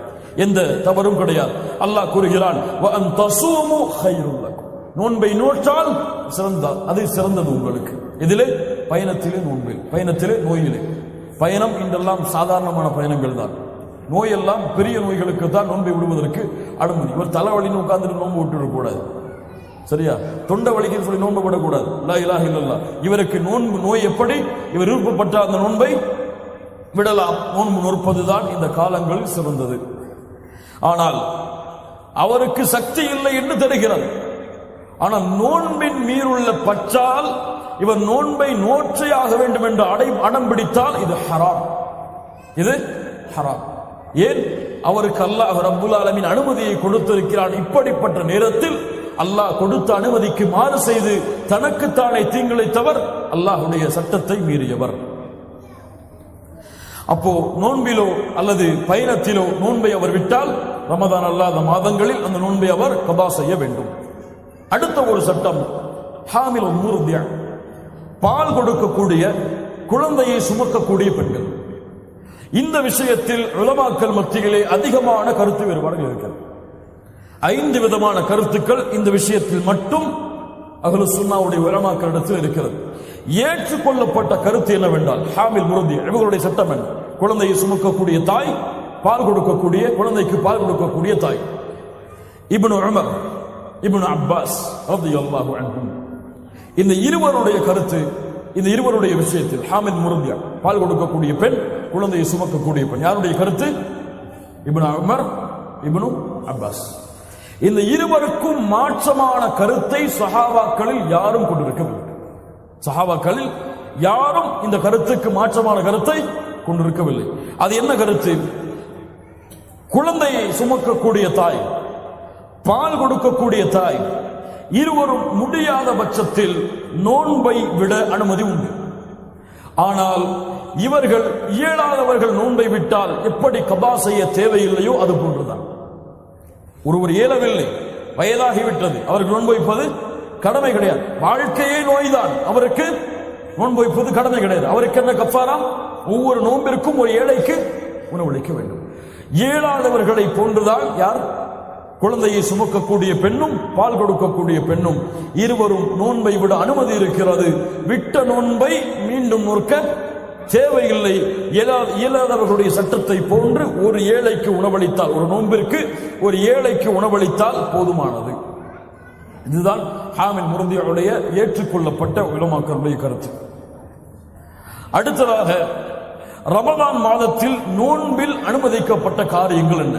எந்த தவறும் கிடையாது. அல்லாஹ் கூறுகிறான், வ அன் தஸூமு கைருல் லக்கும், நோன்பை நோற்றால் அது சிறந்தது உங்களுக்கு. இதிலே பயணத்திலே நோன்பில், பயணத்திலே நோயிலே. பயணம் இன்றெல்லாம் சாதாரணமான பயணங்கள் தான். நோயெல்லாம் பெரிய நோய்களுக்கு தான் நோன்பை விடுவதற்கு அனுமதி. இவர் தலைவலின்னு உட்கார்ந்துட்டு நோன்பு விட்டுவிடக்கூடாது, சரியா? தொண்டை வலிக்குன்னு சொல்லி நோன்பு விடக்கூடாது. லா இலாஹ இல்லல்லாஹ். இவருக்கு நோய் எப்படி இவர் விருப்பப்பட்ட அந்த நோன்பை விடலாம். நோன்பு நோற்பதுதான் இந்த காலங்களில் சிறந்தது. ஆனால் அவருக்கு சக்தி இல்லை என்று தெரிகிறது. ஆனால் நோன்பின் மீறுள்ள பற்றால் இவர் நோன்பை நோற்றையாக வேண்டும் என்று அடம் பிடித்தால் இது ஹராம், இது ஹராம். ஏன்? அவருக்கு அல்லாஹ் ரப்புல் ஆலமீன் அனுமதியை கொடுத்திருக்கிறான். இப்படிப்பட்ட நேரத்தில் அல்லாஹ் கொடுத்த அனுமதிக்கு மாறு செய்து தனக்குத்தானே தீங்கிழைத்தவர், அல்லாஹ்வுடைய சட்டத்தை மீறியவர். அப்போ நோன்பிலோ அல்லது பயணத்திலோ நோன்பை அவர் விட்டால் ரமதான் அல்லாத மாதங்களில் அந்த நோன்பை அவர் கபா செய்ய வேண்டும். அடுத்த ஒரு சட்டம், ஹாமில் முர்தியா, பால் கொடுக்கக்கூடிய குழந்தையை சுமக்கக்கூடிய பெண்கள். இந்த விஷயத்தில் உலமாக்கள் மத்தியிலே அதிகமான கருத்து வேறுபாடுகள் இருக்கிறது. 5 விதமான கருத்துக்கள் இந்த விஷயத்தில் மட்டும் அஹ்லு சுன்னாவுடைய உலமாக்களிடத்தில் இருக்கிறது. ஏற்றுக்கொள்ளப்பட்ட கருத்து என்னவென்றால், ஹாமில் முர்தியா இவர்களுடைய சட்டம் என்ன? குழந்தையை சுமக்கக்கூடிய தாய், பால் கொடுக்கக்கூடிய குழந்தைக்கு பால் கொடுக்கக்கூடிய தாய். இப்னு உமர், இப்னு அப்பாஸ் ரலியல்லாஹு அன்ஹும், இந்த இருவருடைய கருத்து, இந்த இருவருடைய விஷயத்தில் ஹாமில் முர்தியா பால் கொடுக்கக்கூடிய பெண், குழந்தையை சுமக்கக்கூடிய பெண், யாருடைய கருத்து? இப்னு உமர், இப்னு அப்பாஸ். இந்த இருவருக்கும் மாற்றமான கருத்தை சஹாபாக்களில் யாரும் கொண்டிருக்கவில்லை. சஹாபாக்களில் யாரும் இந்த கருத்துக்கு மாற்றமான கருத்தை கொண்டிருக்கவில்லை. அது என்ன கருத்து? குழந்தையை சுமக்கக்கூடிய தாய், பால் கொடுக்கக்கூடிய தாய், இருவரும் முடியாத பட்சத்தில் நோன்பை விட அனுமதி உண்டு. ஆனால் இவர்கள் இயலாதவர்கள் நோன்பை விட்டால் எப்படி கபா செய்ய தேவையில்லையோ அது போன்றுதான். ஒருவர் இயலவில்லை, வயதாகிவிட்டது, அவருக்கு நோன்பு வைப்பது கடமை கிடையாது. வாழ்க்கையே நோய்தான், அவருக்கு நோன்பு வைப்பது கடமை கிடையாது. அவருக்கு என்ன கஃபாரா? ஒவ்வொரு நோன்பிற்கும் ஒரு ஏழைக்கு உணவளிக்க வேண்டும். இயலாதவர்களை போன்றுதான் யார்? குழந்தையை சுமக்கக்கூடிய பெண்ணும் பால் கொடுக்கக்கூடிய பெண்ணும் இருவரும் நோன்பை விட அனுமதி இருக்கிறது. விட்ட நோன்பை மீண்டும் நோக்க தேவையில்லை. இயலாதவர்களுடைய சட்டத்தை போன்று ஒரு ஏழைக்கு உணவளித்தால், ஒரு நோன்பிற்கு ஒரு ஏழைக்கு உணவளித்தால் போதுமானது. இதுதான் ஹாமில் முர்தியுடைய ஏற்றுக்கொள்ளப்பட்ட உலமாக்களுடைய கருத்து. அடுத்ததாக ரமதான் மாதத்தில் நோன்பில் அனுமதிக்கப்பட்ட காரியங்கள் என்ன?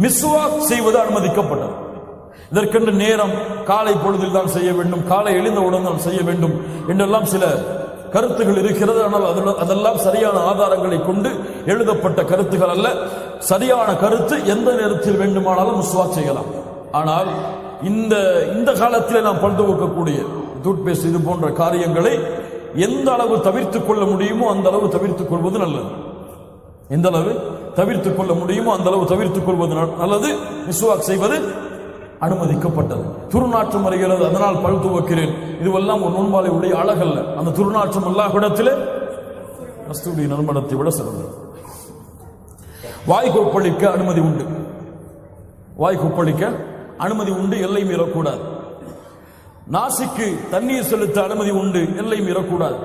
மிஸ்வாக் செய்வது அனுமதிக்கப்பட்டது. இதற்கென்று நேரம் காலை பொழுதில் தான் செய்ய வேண்டும், காலை எழுந்தவுடன் தான் செய்ய வேண்டும் என்றெல்லாம் சில கருத்துகள் இருக்கிறது. ஆனால் அதெல்லாம் சரியான ஆதாரங்களை கொண்டு எழுதப்பட்ட கருத்துகள் அல்ல. சரியான கருத்து எந்த நேரத்தில் வேண்டுமானாலும் மிஸ்வாக் செய்யலாம். ஆனால் இந்த காலத்தில் நாம் பல் துவக்கக்கூடிய டூத்பேஸ்ட் இது போன்ற காரியங்களை எந்த அளவு தவிர்த்துக் கொள்ள முடியுமோ அந்த அளவு தவிர்த்துக் கொள்வது நல்லது. எந்த அளவு தவிர்த்துக் கொள்ள முடியுமோ அந்த அளவு தவிர்த்துக் கொள்வது நல்லது. மிஸ்வாக் செய்வது அனுமதிக்கப்பட்டது. துர்நாற்றம் வருகிறது, அதனால் பல் துவக்கிறேன், இதுவெல்லாம் ஒரு நோன்பாளை உடைய அழகல்ல. அந்த துர்நாற்றம் அல்லாஹ்விடத்திலே கஸ்தூரி நறுமணத்தை விட சிறந்தது. வாய் கொப்பளிக்க அனுமதி உண்டு. வாய் கொப்பளிக்க அனுமதி உண்டு, எல்லை மீறக்கூடாது. நாசிக்கு தண்ணீர் செலுத்த அனுமதி உண்டு, எல்லை மீறக்கூடாது.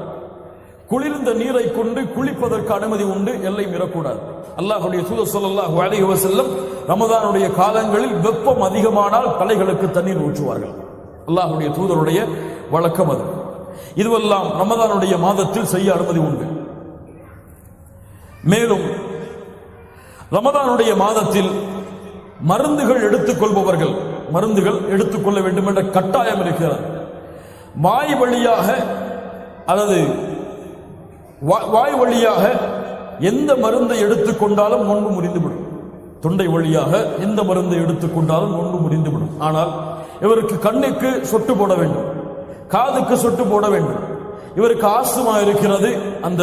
குளிர்ந்த நீரை கொண்டு குளிப்பதற்கு அனுமதி உண்டு, எல்லை மீறக்கூடாது. அல்லாஹ்வுடைய தூதர் ஸல்லல்லாஹு அலைஹி வஸல்லம் ரமதானுடைய காலங்களில் வெப்பம் அதிகமானால் தலைகளுக்கு தண்ணீர் ஊற்றுவார்கள். அல்லாஹ்வுடைய தூதருடைய வழக்கம் அது. இதுவெல்லாம் ரமதானுடைய மாதத்தில் செய்ய அனுமதி உண்டு. மேலும் ரமதானுடைய மாதத்தில் மருந்துகள் எடுத்துக்கொள்பவர்கள் மருந்துகள் எடுத்துக்கொள்ள வேண்டும் என்ற கட்டாயம் இருக்கிறது. வாய் வழியாக அல்லது வாய் வழியாக எந்த மருந்தை எடுத்துக்கொண்டாலும் நோன்பு முறிந்துவிடும். தொண்டை வழியாக எந்த மருந்தை எடுத்துக்கொண்டாலும் நோன்பு முறிந்துவிடும். ஆனால் இவருக்கு கண்ணுக்கு சொட்டு போட வேண்டும், காதுக்கு சொட்டு போட வேண்டும். இவருக்கு ஆஸ்துமா இருக்கிறது, அந்த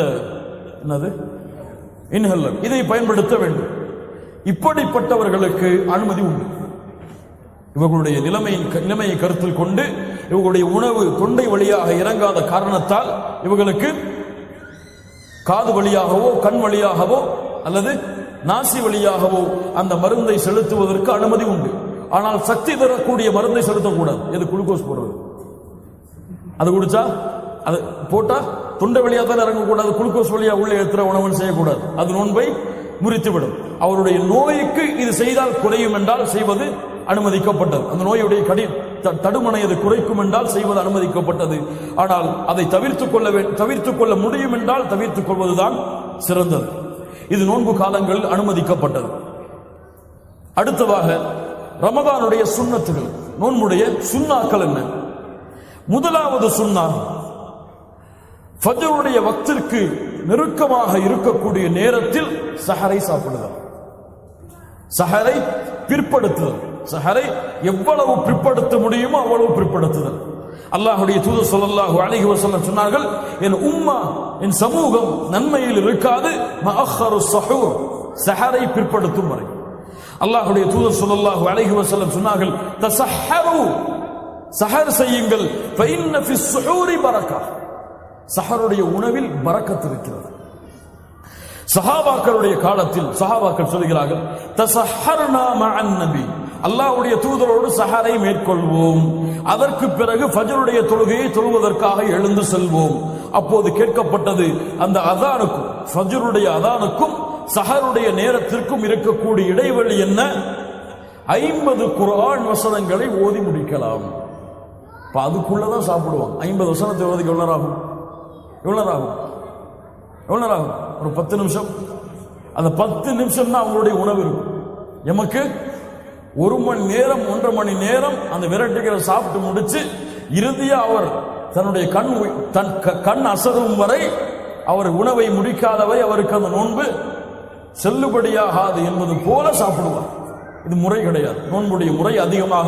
என்னது இன்ஹேலர், இதை பயன்படுத்த வேண்டும். இப்படிப்பட்டவர்களுக்கு அனுமதி உண்டு. இவர்களுடைய நிலைமையை கருத்தில் கொண்டு இவர்களுடைய உணவு தொண்டை வழியாக இறங்காத காரணத்தால் இவர்களுக்கு காது வழியாகவோ கண் வழியாகவோ அல்லது நாசி வழியாகவோ அந்த மருந்தை செலுத்துவதற்கு அனுமதி உண்டு. ஆனால் சக்தி தரக்கூடிய மருந்தை செலுத்தக்கூடாது. எது? குளுக்கோஸ் போடுறது. அது குடிச்சா அது போட்டா தொண்டை வழியாக தான் இறங்கக்கூடாது. குளுக்கோஸ் வழியாக உள்ள ஏற்றுற உணவு செய்யக்கூடாது. அது நோன்பை முறித்துவிடும். அவருடைய நோய்க்கு இது செய்தால் குறையும் என்றால் செய்வது அனுமதிக்கப்பட்டது. அந்த நோயுடைய தடுமனை அது குறைக்கும் என்றால் செய்வது அனுமதிக்கப்பட்டது. ஆனால் அதை தவிர்த்துக் கொள்ள முடியும் என்றால் தவிர்த்துக் கொள்வதுதான் சிறந்தது. இது நோன்பு காலங்களில் அனுமதிக்கப்பட்டது. அடுத்ததாக ரமதானுடைய சுன்னத்துகள், நோன்புடைய சுன்னாக்கள் என்ன? முதலாவது சுன்னா, ஃபஜ்ருடைய வக்திற்கு நெருக்கமாக இருக்கக்கூடிய நேரத்தில் சஹரை சாப்பிடுதல். சஹரை பிற்படுத்துதல். சஹரை எவ்வளவு பிற்படுத்த முடியுமோ அவ்வளவு பிற்படுத்துதல். அல்லாஹ்வுடைய தூதர் ஸல்லல்லாஹு அலைஹி வஸல்லம் சொன்னார்கள், என் உம்மா, என் சமூகம் நன்மையில் இருக்காது மஅخر السحور, சஹரை பிற்படுத்தும் வரை. அல்லாஹ்வுடைய தூதர் ஸல்லல்லாஹு அலைஹி வஸல்லம் சொன்னார்கள், தஸஹரு, சஹர் செய்யுங்கள், فإن في السحور بركة, சஹருடைய உணவில் பரக்கத் இருக்கிறது. சஹாபாக்களுடைய காலத்தில் சஹாபாக்கள் சொல்கிறார்கள், தஸஹர்னா மஅன் நபி, அல்லாஹ்வுடைய தூதரோடு சஹரை மேற்கொள்வோம், அதற்கு பிறகு ஃபஜ்ருடைய தொழுகையை தொழுவதற்காக எழுந்து செல்வோம். அப்போது கேட்கப்பட்டது, அந்த அதானுக்கும் ஃபஜ்ருடைய அதானுக்கும் சஹருடைய நேரத்திற்கும் இருக்கக்கூடிய இடைவெளி என்ன? 50 குர்ஆன் வசனங்களை ஓதி முடிக்கலாம். அதுக்குள்ளதான் சாப்பிடுவாங்க. 50 வசனத்தை ஓதிக்கு எவ்வளவு ஆகும்? ஒரு 10 நிமிஷம். அந்த 10 நிமிஷம் தான் அவங்களுடைய உணவு இருக்கும். எமக்கு 1 மணி நேரம் 1.5 மணி நேரம் அந்த விரட்டுகளை சாப்பிட்டு முடிச்சு இறுதியா அவர் தன்னுடைய கண் அசரும் வரை அவர் உணவை முடிக்காதவை அவருக்கு அந்த நோன்பு செல்லுபடியாகாது என்பது போல சாப்பிடுவார். இது முறை கிடையாது. நோன்புடைய முறை அதிகமாக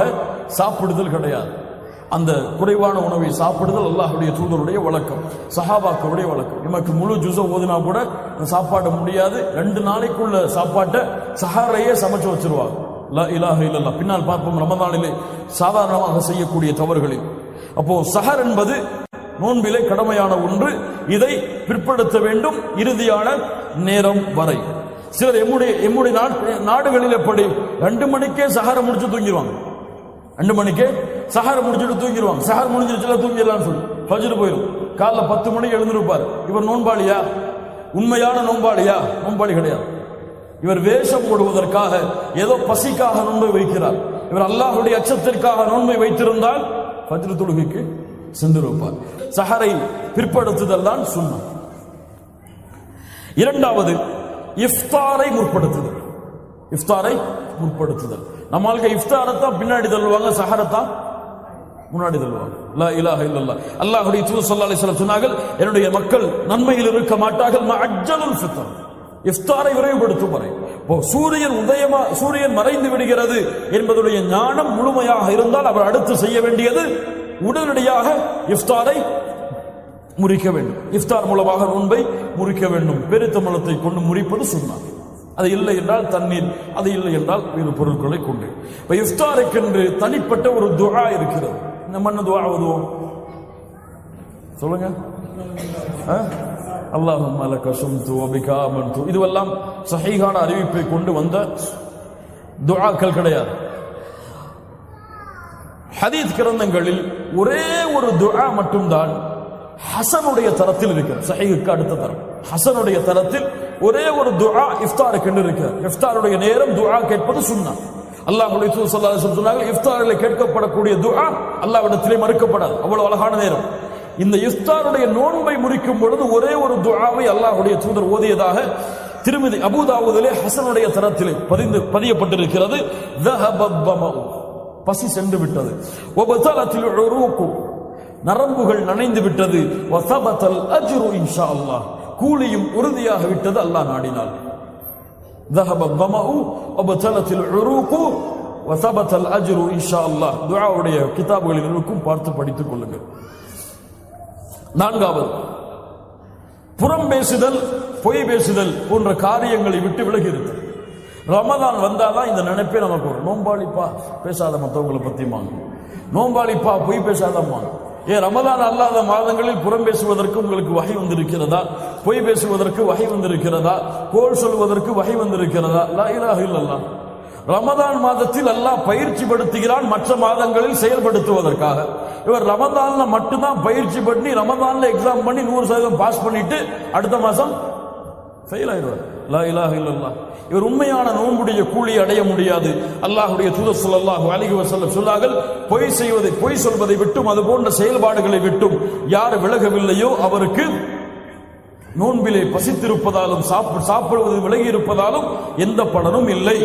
சாப்பிடுதல் கிடையாது. அந்த குறைவான உணவை சாப்பிடுதல் அல்லாஹ்வுடைய தூதருடைய வழக்கம், சஹாபாக்களுடைய வழக்கம். நமக்கு முழு ஜுஸ ஓதினா கூட சாப்பாடு முடியாது, 2 நாளைக்குள்ள சாப்பாட்டை சஹாரையே சமைச்சு வச்சிருவாங்க. லா இலாஹ இல்லல்லாஹ். பின்னால் பார்ப்போம் ரமதானிலே சாதாரணமாக செய்யக்கூடிய தவறுகளில். அப்போ சஹர் என்பது நோன்பிலே கடமையான ஒன்று. இதை பிற்படுத்த வேண்டும் இறுதியான நேரம் வரை. சிலர் எம்முடைய நாடுகளில் எப்படி 2 மணிக்கே சஹரை முடிச்சு தூங்கிடுவாங்க. 2 மணிக்கே சஹரை முடிச்சுட்டு தூங்கிடுவாங்க. சஹர் முடிஞ்சிருச்சுல தூங்கிடலாம்னு சொல்லி ஃபஜ்ர் போயிடும். காலைல 10 மணிக்கு எழுந்திருப்பார். இவர் நோன்பாளியா? உண்மையான நோன்பாளியா? நோன்பாளி கிடையாது. இவர் வேஷம் போடுவதற்காக, ஏதோ பசிக்காக நோன்பை வைக்கிறார். இவர் அல்லாஹ்வுடைய அச்சத்திற்காக நோன்பை வைத்திருந்தால் ஃபஜ்ர் தொழுகைக்கு சென்றிருப்பார். சஹரை பிற்படுத்துதல் தான் சுன்னத். இரண்டாவது இஃப்தாரை முற்படுத்துதல். இஃப்தாரை முற்படுத்துதல். நம்மளுக்கு இஃப்தாரத்தான் பின்னாடி தள்ளுவாங்க, சஹரத்தான் முன்னாடி தள்ளுவாங்க. லா இலாஹ இல்லல்லாஹ். அல்லாஹ்வுடைய தூதர் ஸல்லல்லாஹு அலைஹி வஸல்லம் சொன்னார்கள், என்னுடைய மக்கள் நன்மையில் இருக்க மாட்டார்கள் மஅஜ்ஜலுல் ஃபித்ர், இஃப்தாரை விரைவுபடுத்தும் வரை. சூரியன் மறைந்து விடுகிறது என்பதுடைய ஞானம் முழுமையாக இருந்தால் அவர் அடுத்து செய்ய வேண்டியது உடனடியாக இஃப்தாரை முறிக்க வேண்டும். இஃப்தார் மூலமாக நோன்பை முறிக்க வேண்டும். பெருத்தமலத்தை கொண்டு முறிப்பது சுன்னத். அது இல்லை என்றால் தண்ணீர், அது இல்லை என்றால் வேறு பொருட்களை கொண்டு. இப்ப இஃப்தாருக்கென்று தனிப்பட்ட ஒரு துஆ இருக்கிறது. நம்ம என்ன துஆ ஓதுவோம் சொல்லுங்க? அல்லாஹும்ம லக ஸும்து வ பிக ஆமன்து. இதுவெல்லாம் சஹீஹான அறிவிப்பை கொண்டு வந்த துஆக்கள் கிடையாது. ஹதீஸ் கிரந்தங்களில் ஒரே ஒரு துஆ மட்டும்தான் ஹசனுடைய தரத்தில் இருக்கிறது. சஹீஹுக்கு அடுத்த தரம் ஹசனுடைய தரத்தில் ஒரே ஒரு துஆ இஃப்தாருக்கு இருக்கிறது. இஃப்தாருடைய நேரம் துஆ கேட்பது சுன்னத். அல்லாஹ்வுடைய தூதர் ஸல்லல்லாஹு அலைஹி வஸல்லம் சொன்னார்கள், இஃப்தாரில் கேட்கப்படக்கூடிய துஆ அல்லாஹ்விடத்திலே மறுக்கப்படாது. அவ்வளவு அழகான நேரம். இந்த இஃப்தாருடைய நோன்பை முறிக்கும் பொழுது ஒரே ஒரு துஆவை அல்லாஹ்வுடைய தூதர் ஓதியதாக திருமிதி அபூதாவூதிலே ஹசனுடைய தரத்திலே பதியப்பட்டிருக்கிறது. பசி சென்று விட்டது. வபதலத்தில் உரூகு, நரம்புகள் நனைந்து விட்டது. வஸபதல் அஜ்ரு இன்ஷா அல்லாஹ், கூலியும் உறுதியாக விட்டது அல்லாஹ் நாடினால். ذهب الظمأ وبطلت العروق وثبت الأجر إن شاء الله. துஆவுடைய கிதாபுகளில் இருக்கும், பார்த்து படித்துக் கொள்ளுங்கள். நான்காவது, புறம் பேசுதல், பொய் பேசுதல் போன்ற காரியங்களை விட்டு விலகி இருக்கு. ரமதான் வந்தாதான் இந்த நினைப்பே நமக்கு வரும். நோம்பாளிப்பா பேசாத மற்றவங்களை பத்தியுமாங்க, நோம்பாளிப்பா பொய் பேசாதம்மா. ஏன் ரமதான் அல்லாத மாதங்களில் புறம் பேசுவதற்கு உங்களுக்கு வகை வந்திருக்கிறதா? பொய் பேசுவதற்கு வகை வந்திருக்கிறதா? கோல் சொல்வதற்கு வகை வந்திருக்கிறதா? லா இலாஹ இல்லல்லாஹ். ரமதான் மாதத்தில் அல்லாஹ் பயிற்சி படுத்துகிறான் மற்ற மாதங்களில் செயல்படுத்துவதற்காக. இவர் ரமதான்ல மட்டும்தான் பயிற்சி பண்ணி ரமதான்ல எக்ஸாம் பண்ணி 100% பாஸ் பண்ணிட்டு அடுத்த மாசம் ஃபெயில் ஆயிடுவார். லா இலாஹ இல்லல்லாஹ். இவர் உண்மையான நோன்புடைய கூலியை அடைய முடியாது. அல்லாஹ்வுடைய தூதர் ஸல்லல்லாஹு அலைஹி வஸல்லம் சொன்னார்கள், பொய் சொல்வதை விட்டும் அது போன்ற செயல்பாடுகளை விட்டும் யார் விலகவில்லையோ அவருக்கு நோன்பிலே பசித்திருப்பதாலும் சாப்பிடுவது விலகி இருப்பதாலும் எந்த பலனும் இல்லை.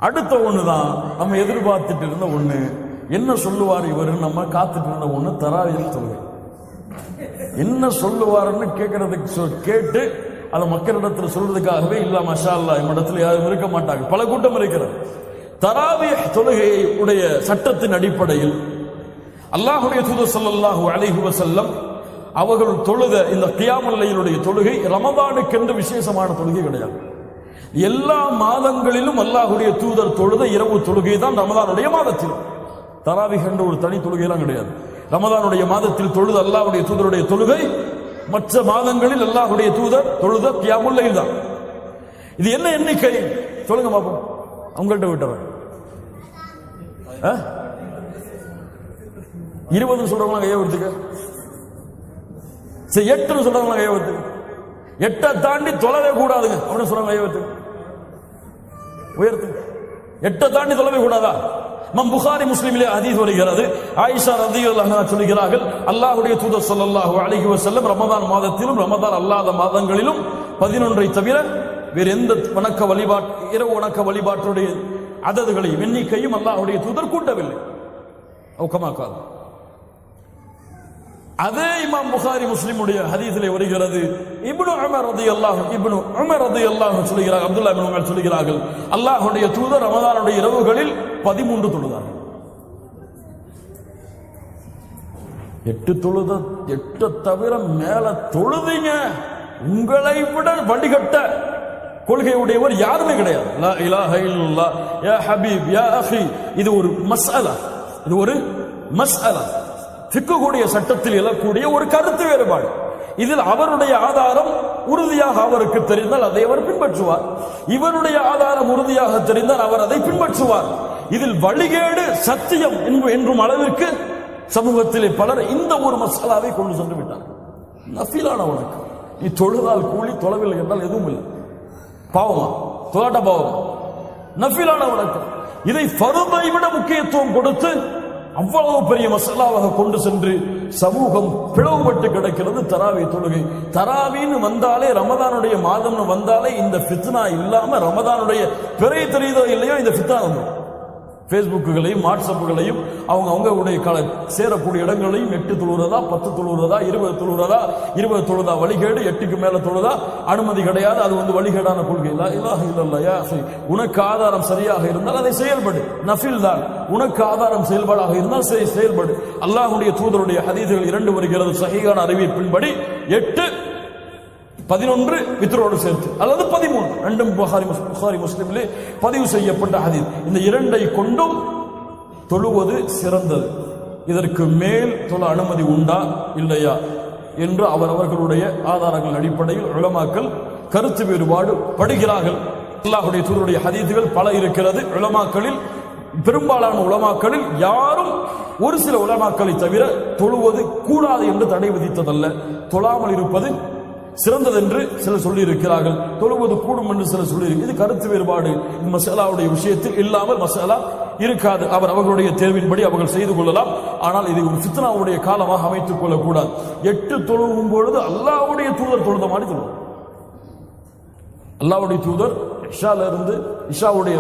அடுத்த ஒண்ணுதான் நம்ம எதிர்பார்த்துட்டு இருந்த ஒண்ணு. என்ன சொல்லுவார் இவர், நம்ம காத்துட்டு இருந்த ஒண்ணு தராவீஹ் தொழுகை. என்ன சொல்லுவாருன்னு கேட்டு அதை மக்களிடத்தில் சொல்றதுக்காகவே இல்ல மாஷா அல்லாஹ் நம்மிடத்தில் யாரும் இருக்க மாட்டாங்க, பல கூட்டம் இருக்கிறது. தராவீஹ் தொழுகை உடைய சட்டத்தின் அடிப்படையில் அல்லாஹ்வுடைய தூதர் ஸல்லல்லாஹு அலைஹி வஸல்லம் அவர்கள் தொழுத இந்த கியாமுல் லைலுடைய தொழுகை ரமதானுக்கென்று விசேஷமான தொழுகை கிடையாது. எல்லா மாதங்களிலும் அல்லாஹ்வுடைய தூதர் தொழுத இரவு தொழுகை தான் ரமதானுடைய மாதத்தில். தராவீஹ் என்ற ஒரு தனி தொழுகையெல்லாம் கிடையாது. ரமதானுடைய மாதத்தில் தொழுத அல்லாஹ்வுடைய தூதருடைய தொழுகை மற்ற மாதங்களில் அல்லாஹ்வுடைய தூதர் தொழுத கியாமுல் லைல் தான். இது என்ன எண்ணிக்கை சொல்லுங்க பாப்போம். அவங்கள்ட்ட விட்டுறேன். 20 சொல்றவங்க கையை உயர்த்துக்க, 8 சொல்றவங்க கையை உயர்த்துக்க, 8 தாண்டி தொழவே கூடாதுங்க அப்படின்னு சொல்றவங்க கையை உயர்த்து. 8 தாண்டி தொழவே கூடாதா? புகாரி முஸ்லிமிலே ஹதீஸ் வருகிறது. ஆயிஷா ரலியல்லாஹு அன்ஹா சொல்கிறார்கள், அல்லாஹ்வுடைய தூதர் ஸல்லல்லாஹு அலைஹி வஸல்லம் ரமதான் மாதத்திலும் ரமதான் அல்லாத மாதங்களிலும் 11ஐ தவிர வேறு எந்த இரவு வணக்க வழிபாட்டுடைய அததுகளையும் எண்ணிக்கையும் அல்லாஹ்வுடைய தூதர் கூட்டவில்லை. அதே இமாம் புகாரி முஸ்லிமுடைய ஹதீஸிலே வருகிறது. இப்னு உமர் ரலியல்லாஹு சொல்கிறார்கள், அப்துல்லாஹ் இப்னு உமர் சொல்கிறார்கள், அல்லாஹ்வுடைய தூதர் ரமதானுடைய இரவுகளில் 13 தொழுதார்கள். 8 தவிர மேல தொழுதீங்க, உங்களை விட வழிகட்ட கொள்கை உடையவர் யாருமே கிடையாது. லா இலாஹ இல்லல்லாஹ் யா ஹபீப் யா அஹி. இது ஒரு மஸ்அலா, இது ஒரு மஸ்அலா, ஃபிக்ஹுடைய சட்டத்தில் எழக்கூடிய ஒரு கருத்து வேறுபாடு. இதில் அவருடைய ஆதாரம் உறுதியாக அவருக்கு தெரிந்தால் அதை அவர் பின்பற்றுவார், இவருடைய ஆதாரம் உறுதியாக தெரிந்தால் அவர் அதை பின்பற்றுவார். இதில் வழிகேடு சத்தியம் என்றும் அளவிற்கு சமூகத்திலே பலர் இந்த ஒரு மசாலாவை கொண்டு சென்று விட்டார்கள். நஃபிலான வணக்கம், நீ தொழுதால் கூலி, தொலைவில் என்றால் எதுவும் இல்லை, பாவமா தொலாட்ட பாவமா. நஃபிலான வணக்கம், இதை ஃபர்தை விட முக்கியத்துவம் கொடுத்து அவ்வளவு பெரிய மசாலாவாக கொண்டு சென்று சமூகம் பிளவுபட்டு கிடக்கிறது. தராவி தொழுகை, தராவின்னு வந்தாலே, ரமதானுடைய மாதம்னு வந்தாலே இந்த ஃபித்னா இல்லாம ரமதானுடைய பிறை தெரியுதோ இல்லையோ இந்த ஃபித்னா வந்துடும். பேஸ்புக்குகளையும் வாட்ஸ்அப்புகளையும் அவங்களுடைய சேரக்கூடிய இடங்களையும் 8 தொழுறதா 10 தொழுறதா 20 தொழுறதா 20 தொழுதா வழிகேடு, 8க்கு மேல தொழுதா அனுமதி கிடையாது, அது வழிகேடான கொள்கை. லா இலாஹ இல்லல்லாஹ் யா அஹி. உனக்கு ஆதாரம் சரியாக இருந்தால் அதை செயல்படு, நஃபில் தான். உனக்கு ஆதாரம் செயல்பாடாக இருந்தால் செயல்படு. அல்லாஹ்வுடைய தூதருடைய ஹதீஸ்கள் 2 வருகிறது சஹீஹான அறிவிப்பின்படி. 8 11 வித்ரோடு சேர்த்து அல்லது 13, ரெண்டும் புகாரி முஸ்லிமிலே பதிவு செய்யப்பட்ட ஹதீஸ். இந்த 2ஐ கொண்டும் தொழுவது சிறந்தது. இதற்கு மேல் தொழ அனுமதி உண்டா இல்லையா என்று அவர்களுடைய ஆதாரங்கள் அடிப்படையில் உலமாக்கள் கருத்து வேறுபாடு படுகிறார்கள். அல்லாஹ்வுடைய தூதருடைய ஹதீஸ்கள் பல இருக்கிறது. உலமாக்களில் பெரும்பாலான உலமாக்களில் யாரும், ஒரு சில உலமாக்களை தவிர, தொழுவது கூடாது என்று தடை விதித்ததல்ல, தொழாமல் இருப்பது சிறந்தது என்று சிலர் சொல்லி இருக்கிறார்கள், தொழுவது கூடும் என்று சிலர் சொல்லி இருக்கு. இது கருத்து வேறுபாடு மசாலாவுடைய விஷயத்தில் இல்லாமல் மசாலா இருக்காது. அவர்களுடைய தேர்வின்படி அவர்கள் செய்து கொள்ளலாம். ஆனால் இது ஒரு ஃபித்னாவுடைய காலமாக அமைத்துக் கொள்ளக்கூடாது. 8 தொழுவும் பொழுது அல்லாஹ்வுடைய தூதர் தொழுத மாதிரி தொழுவோம். அல்லாஹ்வுடைய தூதர் இஷாவுடைய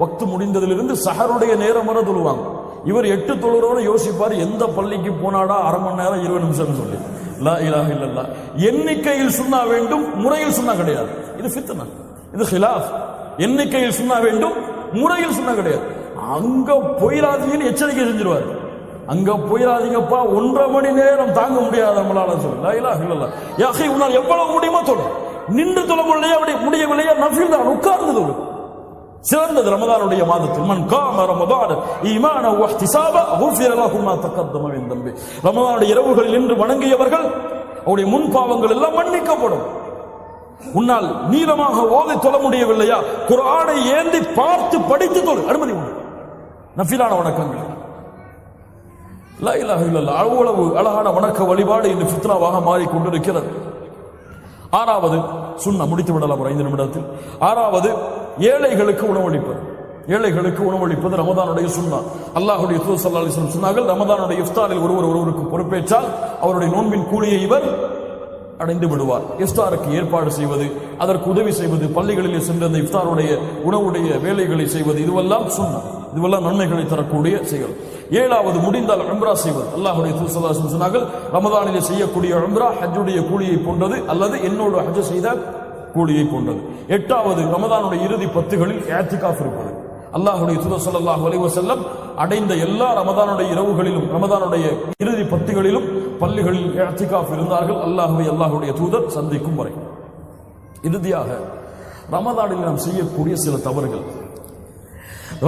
வக்து முடிந்ததிலிருந்து சஹருடைய நேரம் வரை தொழுவாங்க. இவர் 8 தொழுறவரை யோசிப்பார், எந்த பள்ளிக்கு போனாடா அரை மணி நேரம் 20 நிமிஷம் சொல்லி. லா இலாஹ இல்லல்லாஹ். எண்ணிக்கையில் சுன்னா வேண்டும், முறையில் சுன்னா கிடையாது. இது ஃபித்னா, இது ஹிலாஃப். எண்ணிக்கையில் சுன்னா வேண்டும், முறையில் சுன்னா கிடையாது. அங்க போயிடாதீங்கன்னு எச்சரிக்கை செஞ்சிருவார். அங்க போயிடாதீங்கப்பா, 1.5 மணி நேரம் தாங்க முடியாது நம்மளால சொல்லு. லா இலாஹ இல்லல்லாஹ். யா அஹி, உன்னால் எவ்வளவு முடியுமோ தொழு. நின்று தொழ முடியவில்லையா நஃபில் தான், உட்கார்ந்து தொழு. சிறந்தது ரமதானுடைய மாதத்தில் மன் காம ரமதான் ஈமானஹு வஹ்திசாபா குஃபிர லஹு மா தகத்தம மின் தம்பி. ரமதானுடைய இரவுகளில் நின்று வணங்கியவர்கள் அவருடைய முன் பாவங்கள் எல்லாம் மன்னிக்கப்படும். உன்னால் நீளமாக ஓதி தொழ முடியவில்லையா, குர்ஆனை ஏந்தி பார்த்து படித்து தொழு, அனுமதி உண்டு. நஃபிலான வணக்கங்கள். லா இலாஹ இல்லல்லாஹ். அவ்வளவு அழகான வணக்க வழிபாடு இந்த ஃபித்னாவாக மாறிக்கொண்டிருக்கிறது. 6வது சுன்னா, முடித்து விடலாம் ஒரு 5 நிமிடத்தில். 6வது ஏழைகளுக்கு உணவளிப்பது. ஏழைகளுக்கு உணவளிப்பது ரமதானுடைய சுன்னா. அல்லாஹ்வுடைய தூதர் ஸல்லல்லாஹு அலைஹி வஸல்லம் சொன்னார்கள், ரமதானுடைய இஃப்தாரில் ஒருவருக்கு பொறுப்பேற்றால் அவருடைய நோன்பின் கூலியை இவர் அடைந்து விடுவார். இஃப்தாருக்கு ஏற்பாடு செய்வது, அதற்கு உதவி செய்வது, பள்ளிகளிலே சென்று அந்த இஃப்தாருடைய உணவுடைய வேலைகளை செய்வது, இதுவெல்லாம் சுன்னா, இதுவெல்லாம் நன்மைகளை தரக்கூடிய செயல். 7வது முடிந்தால் உம்ரா செய்வது. அல்லாஹ்வுடைய தூதர் ஸல்லல்லாஹு அலைஹி வஸல்லம் சொன்னார்கள், ரமதானிலே செய்யக்கூடிய உம்ரா ஹஜ்ஜுடைய கூலியை போன்றது, அல்லது என்னோடு ஹஜ் செய்த கூலியை போன்றது. 8வது ரமதானுடைய இறுதி 10களில் இஅ்திகாஃப் இருப்பது. அல்லாஹ்வுடைய தூதர் ஸல்லல்லாஹு அலைஹி வஸல்லம் அடைந்த எல்லா ரமதானுடைய இரவுகளிலும், ரமதானுடைய இறுதி 10களிலும் பள்ளிகளில் இஅ்திகாஃப் இருந்தார்கள், அல்லாஹ்வுடைய தூதர் சந்திக்கும் வரை. இறுதியாக ரமதானில் நாம் செய்யக்கூடிய சில தவறுகள்.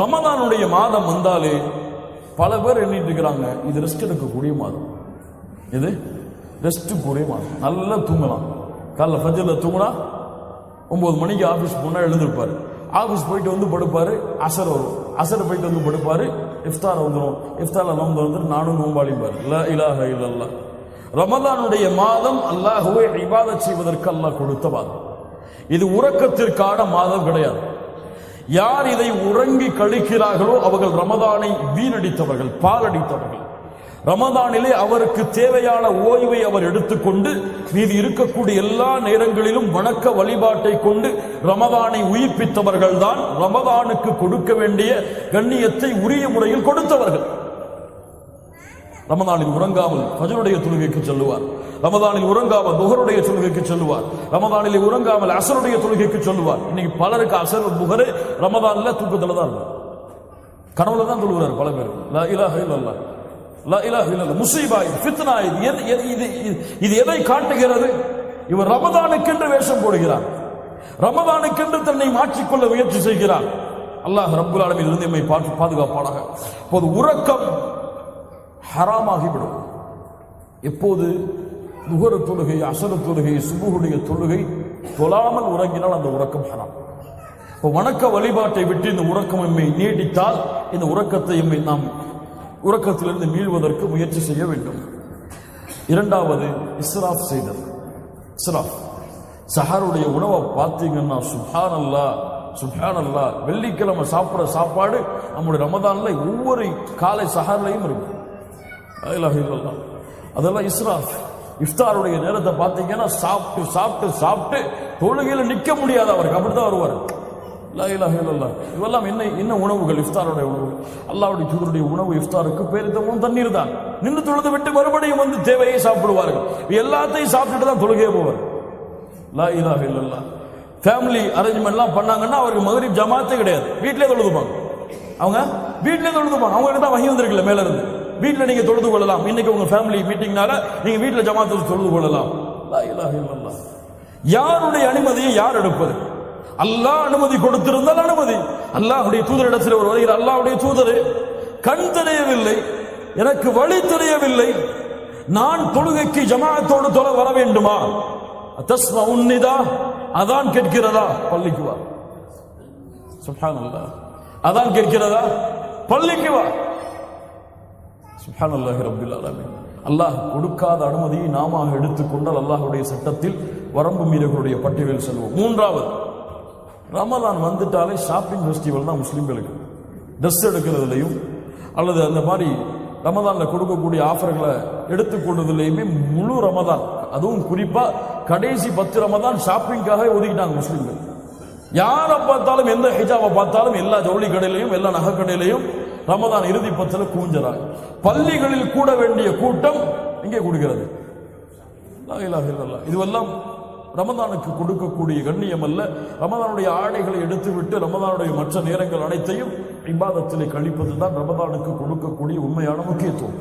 ரமதானுடைய மாதம் வந்தாலே பல பேர் எண்ணிட்டு இருக்கிறாங்க, இது ரெஸ்ட் எடுக்கக்கூடிய மாதம், இது ரெஸ்ட் கூடிய மாதம், நல்லா தூங்கலாம். காலைல ஃபஜ்ர்ல தூங்கினா 9 மணிக்கு ஆஃபீஸ் போனால் எழுந்திருப்பாரு, ஆஃபீஸ் போயிட்டு வந்து படுப்பாரு, அசர் வரும், அசர் போயிட்டு வந்து படுப்பாரு, இஃப்தார் வந்துடும், இஃப்தார்ல நோன்பு வந்துட்டு நானும் நோம்பாளிப்பாரு. லா இலாஹ இல்லல்லாஹ். ரமதானுடைய மாதம் அல்லாஹ்வை இபாதத் செய்வதற்கு அல்லாஹ் கொடுத்த மாதம். இது உறக்கத்திற்கான மாதம் கிடையாது. யார் இதை உறங்கி கழிக்கிறார்களோ அவர்கள் ரமதானை வீணடித்தவர்கள், பாலடித்தவர்கள். ரமதானிலே அவருக்கு தேவையான ஓய்வை அவர் எடுத்துக்கொண்டு மீது இருக்கக்கூடிய எல்லா நேரங்களிலும் வணக்க வழிபாட்டை கொண்டு ரமதானை உயிர்ப்பித்தவர்கள் தான் ரமதானுக்கு கொடுக்க வேண்டிய கண்ணியத்தை உரிய முறையில் கொடுத்தவர்கள். ரமதானில் உறங்காமல் ஃபஜ்ருடைய தொழுகைக்கு செல்லுவார், ரமதானில் உறங்காமல் துஹருடைய தொழுகைக்கு செல்லுவார், ரமதானில் உறங்காமல் அஸருடைய தொழுகைக்கு செல்லுவார். இன்னைக்கு பலருக்கு அஸர் துஹர் ரமதான்ல தூக்கத்துல தான் இருக்கும், கனவுல தான் தொழுகிறார் பல பேர். லா இலாஹ இல்லல்லாஹ். லா இலாஹ இல்லல்லாஹ். முஸீபா, ஃபித்னா, இது எதை காட்டுகிறது? இவர் ரமதானுக்கென்று வேஷம் போடுகிறார், ரமதானுக்கென்று தன்னை மாற்றிக்கொள்ள முயற்சி செய்கிறார். அல்லாஹ் ரப்புல் ஆலமீன் இருந்து நம்மை பாதுகாப்பானாக. இப்போது உறக்கம் ஹராமாகிவிடும். எப்போது? துஹர் தொழுகை, அஸர் தொழுகை, சுபுஹுடைய தொழுகை தொழாமல் உறங்கினால் அந்த உறக்கம் ஹராம். இப்போ வணக்க வழிபாட்டை விட்டு இந்த உறக்கம் எம்மை நீடித்தால் இந்த உறக்கத்தை எம்மை நாம் உறக்கத்திலிருந்து மீள்வதற்கு முயற்சி செய்ய வேண்டும். இரண்டாவது, இஸ்ராஃப் செய்தல். இஸ்ராஃப், சஹருடைய உணவை பார்த்தீங்கன்னா சுப்ஹானல்லாஹ் சுப்ஹானல்லாஹ். வெள்ளிக்கிழமை சாப்பிட்ற சாப்பாடு நம்முடைய ரமதான்ல ஒவ்வொரு காலை சஹர்லையும் இருக்கும். லா இலாஹ இல்லல்லாஹ். அதெல்லாம் இஸ்ராஃப். இஃப்தாருடைய நேரத்தை பார்த்தீங்கன்னா சாப்பிட்டு சாப்பிட்டு சாப்பிட்டு தொழுகையில நிற்க முடியாது, அவருக்கு அப்படித்தான் வருவார். லா இலாஹ இல்லல்லாஹ். இவெல்லாம் என்ன உணவுகள்? இஃப்தாருடைய உணவு. அல்லாஹ்வுடைய தூதருடைய உணவு இஃப்தாருக்கு பேரித்தமும் தண்ணீர் தான். நின்று தொழுது விட்டு மறுபடியும் வந்து தேவையை சாப்பிடுவார்கள். எல்லாத்தையும் சாப்பிட்டுட்டு தான் தொழுகையே போவார். லா இலாஹ இல்லல்லாஹ். ஃபேமிலி அரேஞ்ச்மெண்ட்லாம் பண்ணாங்கன்னா அவருக்கு மக்ரிப் ஜமாத்தே கிடையாது, வீட்டிலே தொழுதுப்பாங்க. அவங்க வீட்டிலே தொழுதுப்பாங்க. அவங்களுக்கு தான் வகி வந்திருக்குல்ல மேல இருந்து, வீட்டில் நீங்க தொழுது கொள்ளலாம். இன்னைக்கு உங்க ஃபேமிலி மீட்டிங்னால நீங்க வீட்டில் ஜமாத்து தொழுது கொள்ளலாம். லா இலாஹ இல்லல்லாஹ். யாருடைய அனுமதியை யார் எடுப்பது? அல்லாஹ் அனுமதி கொடுத்திருந்தால் அனுமதி. அல்லாஹ்வுடைய தூதரிடத்தில் ஒரு வருகிற அல்லாஹ்வுடைய தூதரே, கண் தெரியவில்லை, எனக்கு வழி தெரியவில்லை, நான் தொழுகைக்கு ஜமாஅத்தோடு தொழ வர வேண்டுமா? தஸ்மஉன் நிதா, அதான் கேட்கிறதா? பள்ளிக்கு வா. சுப்ஹானல்லாஹ். அதான் கேட்கிறதா? பள்ளிக்கு வா. சுப்ஹானல்லாஹி ரப்பில் ஆலமீன். அல்லாஹ் கொடுக்காத அனுமதியை நாம எடுத்துக்கொண்டால் அல்லாஹ்வுடைய சட்டத்தில் வரம்பு மீறக்கூடிய பட்டியலில் செல்வோம். மூன்றாவது, ரமலான் வந்துட்டாலே ஷாப்பிங் ஃபெஸ்டிவல் தான் முஸ்லிம்களுக்கு. ட்ரெஸ் எடுக்கிறதுலையும் அல்லது அந்த மாதிரி ரமதான்ல கொடுக்கக்கூடிய ஆஃபர்களை எடுத்துக்கொள்வதிலையுமே முழு ரமதான், அதுவும் குறிப்பா கடைசி 10 ரமதான் ஷாப்பிங்காக ஒதுக்கிட்டாங்க முஸ்லிம்கள். யாரை பார்த்தாலும், எந்த ஹிஜாபை பார்த்தாலும் எல்லா ஜவுளி கடையிலையும் எல்லா நகை கடையிலையும் ரமதான் இறுதி 10ல குவிஞ்சறாங்க. பள்ளிகளில் கூட வேண்டிய கூட்டம் இங்கே கொடுக்கிறது. லா இலாஹ இல்லல்லாஹ். இதுவெல்லாம் ரமதானுக்கு கொடுக்கக்கூடிய கண்ணியம் அல்ல. ரமதானுடைய ஆடைகளை எடுத்துவிட்டு ரமதானுடைய மற்ற நேரங்கள் அனைத்தையும் இபாதத்திலே கழிப்பது தான் ரமதானுக்கு கொடுக்கக்கூடிய உண்மையான முக்கியத்துவம்.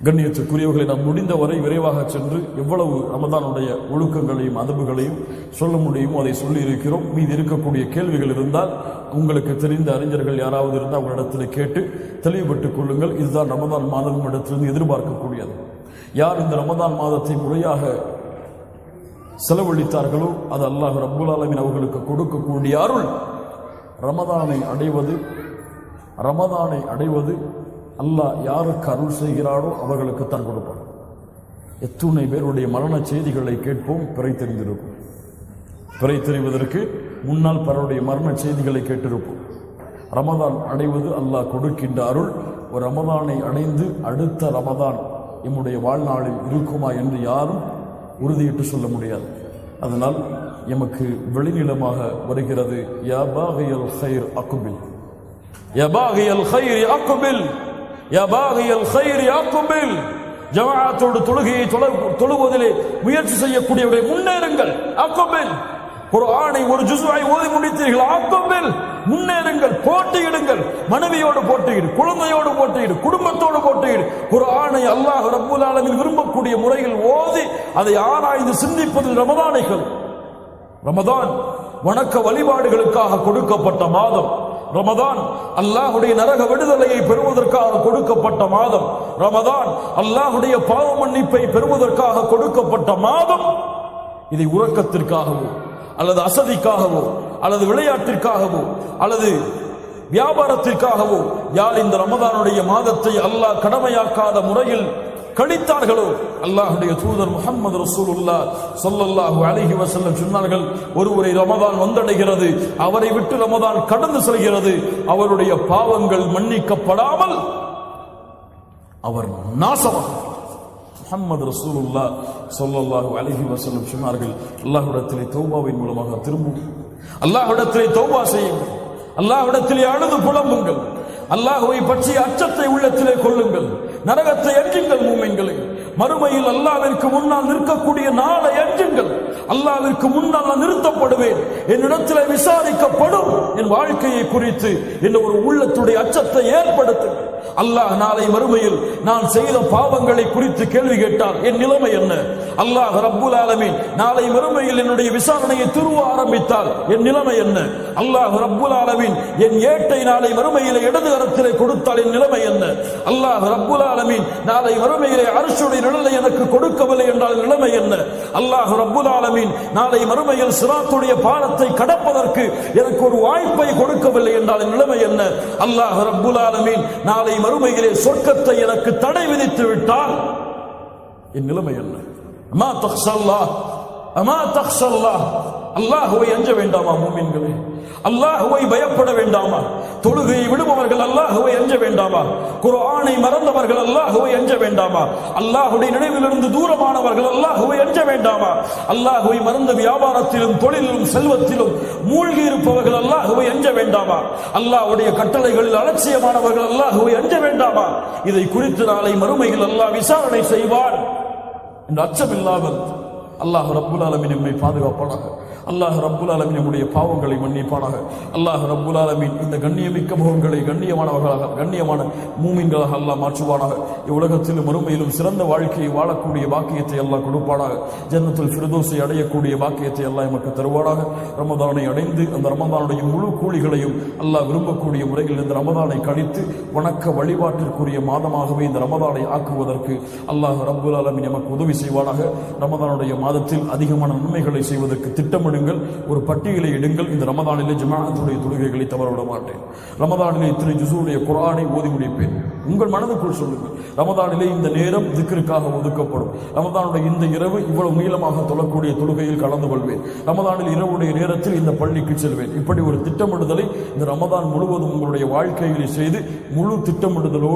கண்ணியத்துக்குரியவர்களை நாம் முடிந்தவரை விரைவாக சென்று எவ்வளவு ரமதானுடைய ஒழுக்கங்களையும் அதபுகளையும் சொல்ல முடியுமோ அதை சொல்லி இருக்கிறோம். மீது இருக்கக்கூடிய கேள்விகள் இருந்தால் உங்களுக்கு தெரிந்த அறிஞர்கள் யாராவது இருந்தால் அவங்களிடத்தில் கேட்டு தெளிவுபட்டுக் கொள்ளுங்கள். இதுதான் ரமதான் மாதம் இடத்திலிருந்து எதிர்பார்க்கக்கூடியது. யார் இந்த ரமதான் மாதத்தை முறையாக செலவழித்தார்களோ அது அல்லாஹ் ரப்புல் ஆலமீன் அவர்களுக்கு கொடுக்கக்கூடிய அருள். ரமதானை அடைவது அல்லாஹ் யாருக்கு அருள் செய்கிறாரோ அவர்களுக்கு தான் கொடுப்பார். எத்துணை பேருடைய மரண செய்திகளை கேட்போம், பிறை தெரிந்திருக்கும். பிறை தெரிவதற்கு முன்னால் பலருடைய மரண செய்திகளை கேட்டிருப்போம். ரமதான் அடைவது அல்லாஹ் கொடுக்கின்ற அருள். ஒரு ரமதானை அடைந்து அடுத்த ரமதான் எம்முடைய வாழ்நாளில் இருக்குமா என்று யாரும் உறுதியிட்டு சொல்ல முடியாது. அதனால் எமக்கு வெளிநிலமாக வருகிறது, யா பாகியல் கைர் அக்பில், யா பாகியல் கைர் அக்பில், யா பாகியல் கைர் அக்பில். ஜமாஅத்தோடு தொழுகையை தொழுவதிலே முயற்சி செய்யக்கூடியவர்களை முன்னேறுங்கள். அக்பில். குர்ஆனை ஒரு ஜுஸ்ஐ ஓதி முடித்தீர்கள், அக்பில், முன்னேறுங்கள், போட்டியிடுங்கள். மனைவியோடு போட்டியிடு, குழந்தையோடு போட்டியிடு, குடும்பத்தோடு போட்டியிடு. குர்ஆனை அல்லாஹ் ரப்புல் ஆலமீன் விரும்பக்கூடிய முறையில் ஓதி அதை ஆராய்ந்து சிந்திப்பதில் ரமதானிகள். ரமதான் வணக்க வழிபாடுகளுக்காக கொடுக்கப்பட்ட மாதம். ரமதான் அல்லாஹ்வுடைய நரக விடுதலையை பெறுவதற்காக கொடுக்கப்பட்ட மாதம். ரமதான் அல்லாஹ்வுடைய பாவ மன்னிப்பை பெறுவதற்காக கொடுக்கப்பட்ட மாதம். இதை உறக்கத்திற்காகவோ அல்லது அசதிக்காகவோ அல்லது விளையாட்டிற்காகவோ அல்லது வியாபாரத்திற்காகவோ யார் இந்த ரமதானுடைய மாதத்தை அல்லாஹ் கடமையாக்காத முறையில் கழித்தார்களோ, அல்லாஹ்வுடைய தூதர் முஹம்மது ரசூலுல்லாஹ் ஸல்லல்லாஹு அலைஹி வஸல்லம் சொன்னார்கள், ஒருவரை ரமதான் வந்தடைகிறது, அவரை விட்டு ரமதான் கடந்து செல்கிறது, அவருடைய பாவங்கள் மன்னிக்கப்படாமல் அவர் நாசமாகிறார். முஹம்மது ரசூலுல்லாஹ் ஸல்லல்லாஹு அலைஹி வஸல்லம் சொன்னார்கள், அல்லாஹ்விடத்திலே தௌபாவின் மூலமாக திரும்பும், அல்லாஹ்விடத்திலே தௌபா செய்யுங்கள், அல்லாஹ்விடத்திலே அழுது புலம்புங்கள், அல்லாஹ்வை பற்றிய அச்சத்தை உள்ளத்திலே கொள்ளுங்கள், நரகத்தை அஞ்சுங்கள். மூமின்களே, மறுமையில் அல்லாஹ்விற்கு முன்னால் நிற்கக்கூடிய நாளை அஞ்சுங்கள். அல்லாஹ்விற்கு முன்னால் நான் நிறுத்தப்படுவேன், என்னிடத்தில் விசாரிக்கப்படும் என் வாழ்க்கையை குறித்து என்ற ஒரு உள்ளத்துடைய அச்சத்தை ஏற்படுத்துங்கள். அல்லாஹ் நாளை மறுமையில் நான் செய்த பாவங்களை குறித்து கேள்வி கேட்டால் என் நிலைமை என்ன? அல்லாஹ் ரப்புல் ஆலமீன் நாளை மறுமையில் என்னுடைய விசாரணையை துருவ ஆரம்பித்தால் என் நிலைமை என்ன? அல்லாஹ் ரப்புல் ஆலமீன் என் ஏட்டை நாளை மறுமையிலே இடது கரத்திலே கொடுத்தால் என் நிலைமை என்ன? அல்லாஹ் ரப்புல் ஆலமீன் நாளை மறுமையிலே அர்ஷுடைய நிழலை எனக்கு கொடுக்கவில்லை என்றால் நிலைமை என்ன? அல்லாஹ் ரப்புல் ஆலமீன் நாளை மறுமையில் சிராத்துடைய பாலத்தை கடப்பதற்கு எனக்கு ஒரு வாய்ப்பை கொடுக்கவில்லை என்றால் நிலைமை என்ன? அல்லாஹ் ரப்புல் ஆலமீன் நாளை மறுமையிலே சொர்க்கத்தை எனக்கு தடை விதித்து விட்டால் என் நிலைமை என்ன? அமா தக்ஷல்லாஹ் அமா தக்ஷல்லாஹ் அல்லாஹ்வை அஞ்ச வேண்டாமா மூமின்களே? அல்லாஹ்வை பயப்பட வேண்டாமா? தொழுகையை விடுபவர்கள் அல்லாஹ்வை அஞ்ச வேண்டாமா? குர்ஆனை மறந்தவர்கள் அல்லாஹ்வை அஞ்ச வேண்டாமா? அல்லாஹ்வுடைய நினைவிலிருந்து தூரமானவர்கள் அல்லாஹ்வை அஞ்ச வேண்டாமா? அல்லாஹ்வை மறந்த வியாபாரத்திலும் தொழிலிலும் செல்வத்திலும் மூழ்கி இருப்பவர்கள் அல்லாஹ்வை அஞ்ச வேண்டாமா? அல்லாஹ்வுடைய கட்டளைகளில் அலட்சியமானவர்கள் அல்லாஹ்வை அஞ்ச வேண்டாமா? இதை குறித்து நாளை மறுமையில் அல்லாஹ் விசாரணை செய்வான் என்ற அச்சம் இல்லாமல் அல்லாஹ் ரப்புல் ஆலமீன் நம்மை பாதுகாப்பானாக. அல்லாஹ் ரப்புல் ஆலமீன் நம்முடைய பாவங்களை மன்னிப்பானாக. அல்லாஹ் ரப்புல் ஆலமீன் இந்த கண்ணியமிக்க முகங்களை கண்ணியமானவர்களாக கண்ணியமான மூமின்களாக அல்லாஹ் மாற்றுவானாக. இவ்வுலகத்திலும் மறுமையிலும் சிறந்த வாழ்க்கையை வாழக்கூடிய பாக்கியத்தை அல்லாஹ் கொடுப்பானாக. ஜன்னத்துல் ஃபிர்தௌஸை அடையக்கூடிய பாக்கியத்தை அல்லாஹ் நமக்கு தருவானாக. ரமதானை அடைந்து அந்த ரமதானுடைய முழு கூலிகளையும் அல்லாஹ் விரும்பக்கூடிய முறையில் இந்த ரமதானை கழித்து வணக்க வழிபாட்டிற்குரிய மாதமாகவே இந்த ரமதானை ஆக்குவதற்கு அல்லாஹ் ரப்புல் ஆலமீன் நமக்கு உதவி செய்வானாக. ரமதானுடைய மாதத்தில் அதிகமான நன்மைகளை செய்வதற்கு திட்டமிடுங்கள். ஒரு பட்டியலை இடுங்கள். இந்த ரமதானிலே ஜமாஅத்துடைய தொழுகைகளை தவறவிட மாட்டேன். ரமதானிலே இத்தனை ஜுஸுடைய குர்ஆனை ஓதி முடிப்பேன். உங்கள் மனதுக்குள் சொல்லுங்கள், ரமதானிலே இந்த நேரம் திக்ருக்காக ஒதுக்கப்படும். ரமதானுடைய இந்த இரவு இவ்வளவு நீளமாக தொழக்கூடிய தொழுகையில் கலந்து கொள்வேன். ரமதானில் இரவுடைய நேரத்தில் இந்த பள்ளிக்கு செல்வேன். இப்படி ஒரு திட்டமிடுதலை இந்த ரமதான் முழுவதும் உங்களுடைய வாழ்க்கையில் செய்து முழு திட்டமிடுதலோடு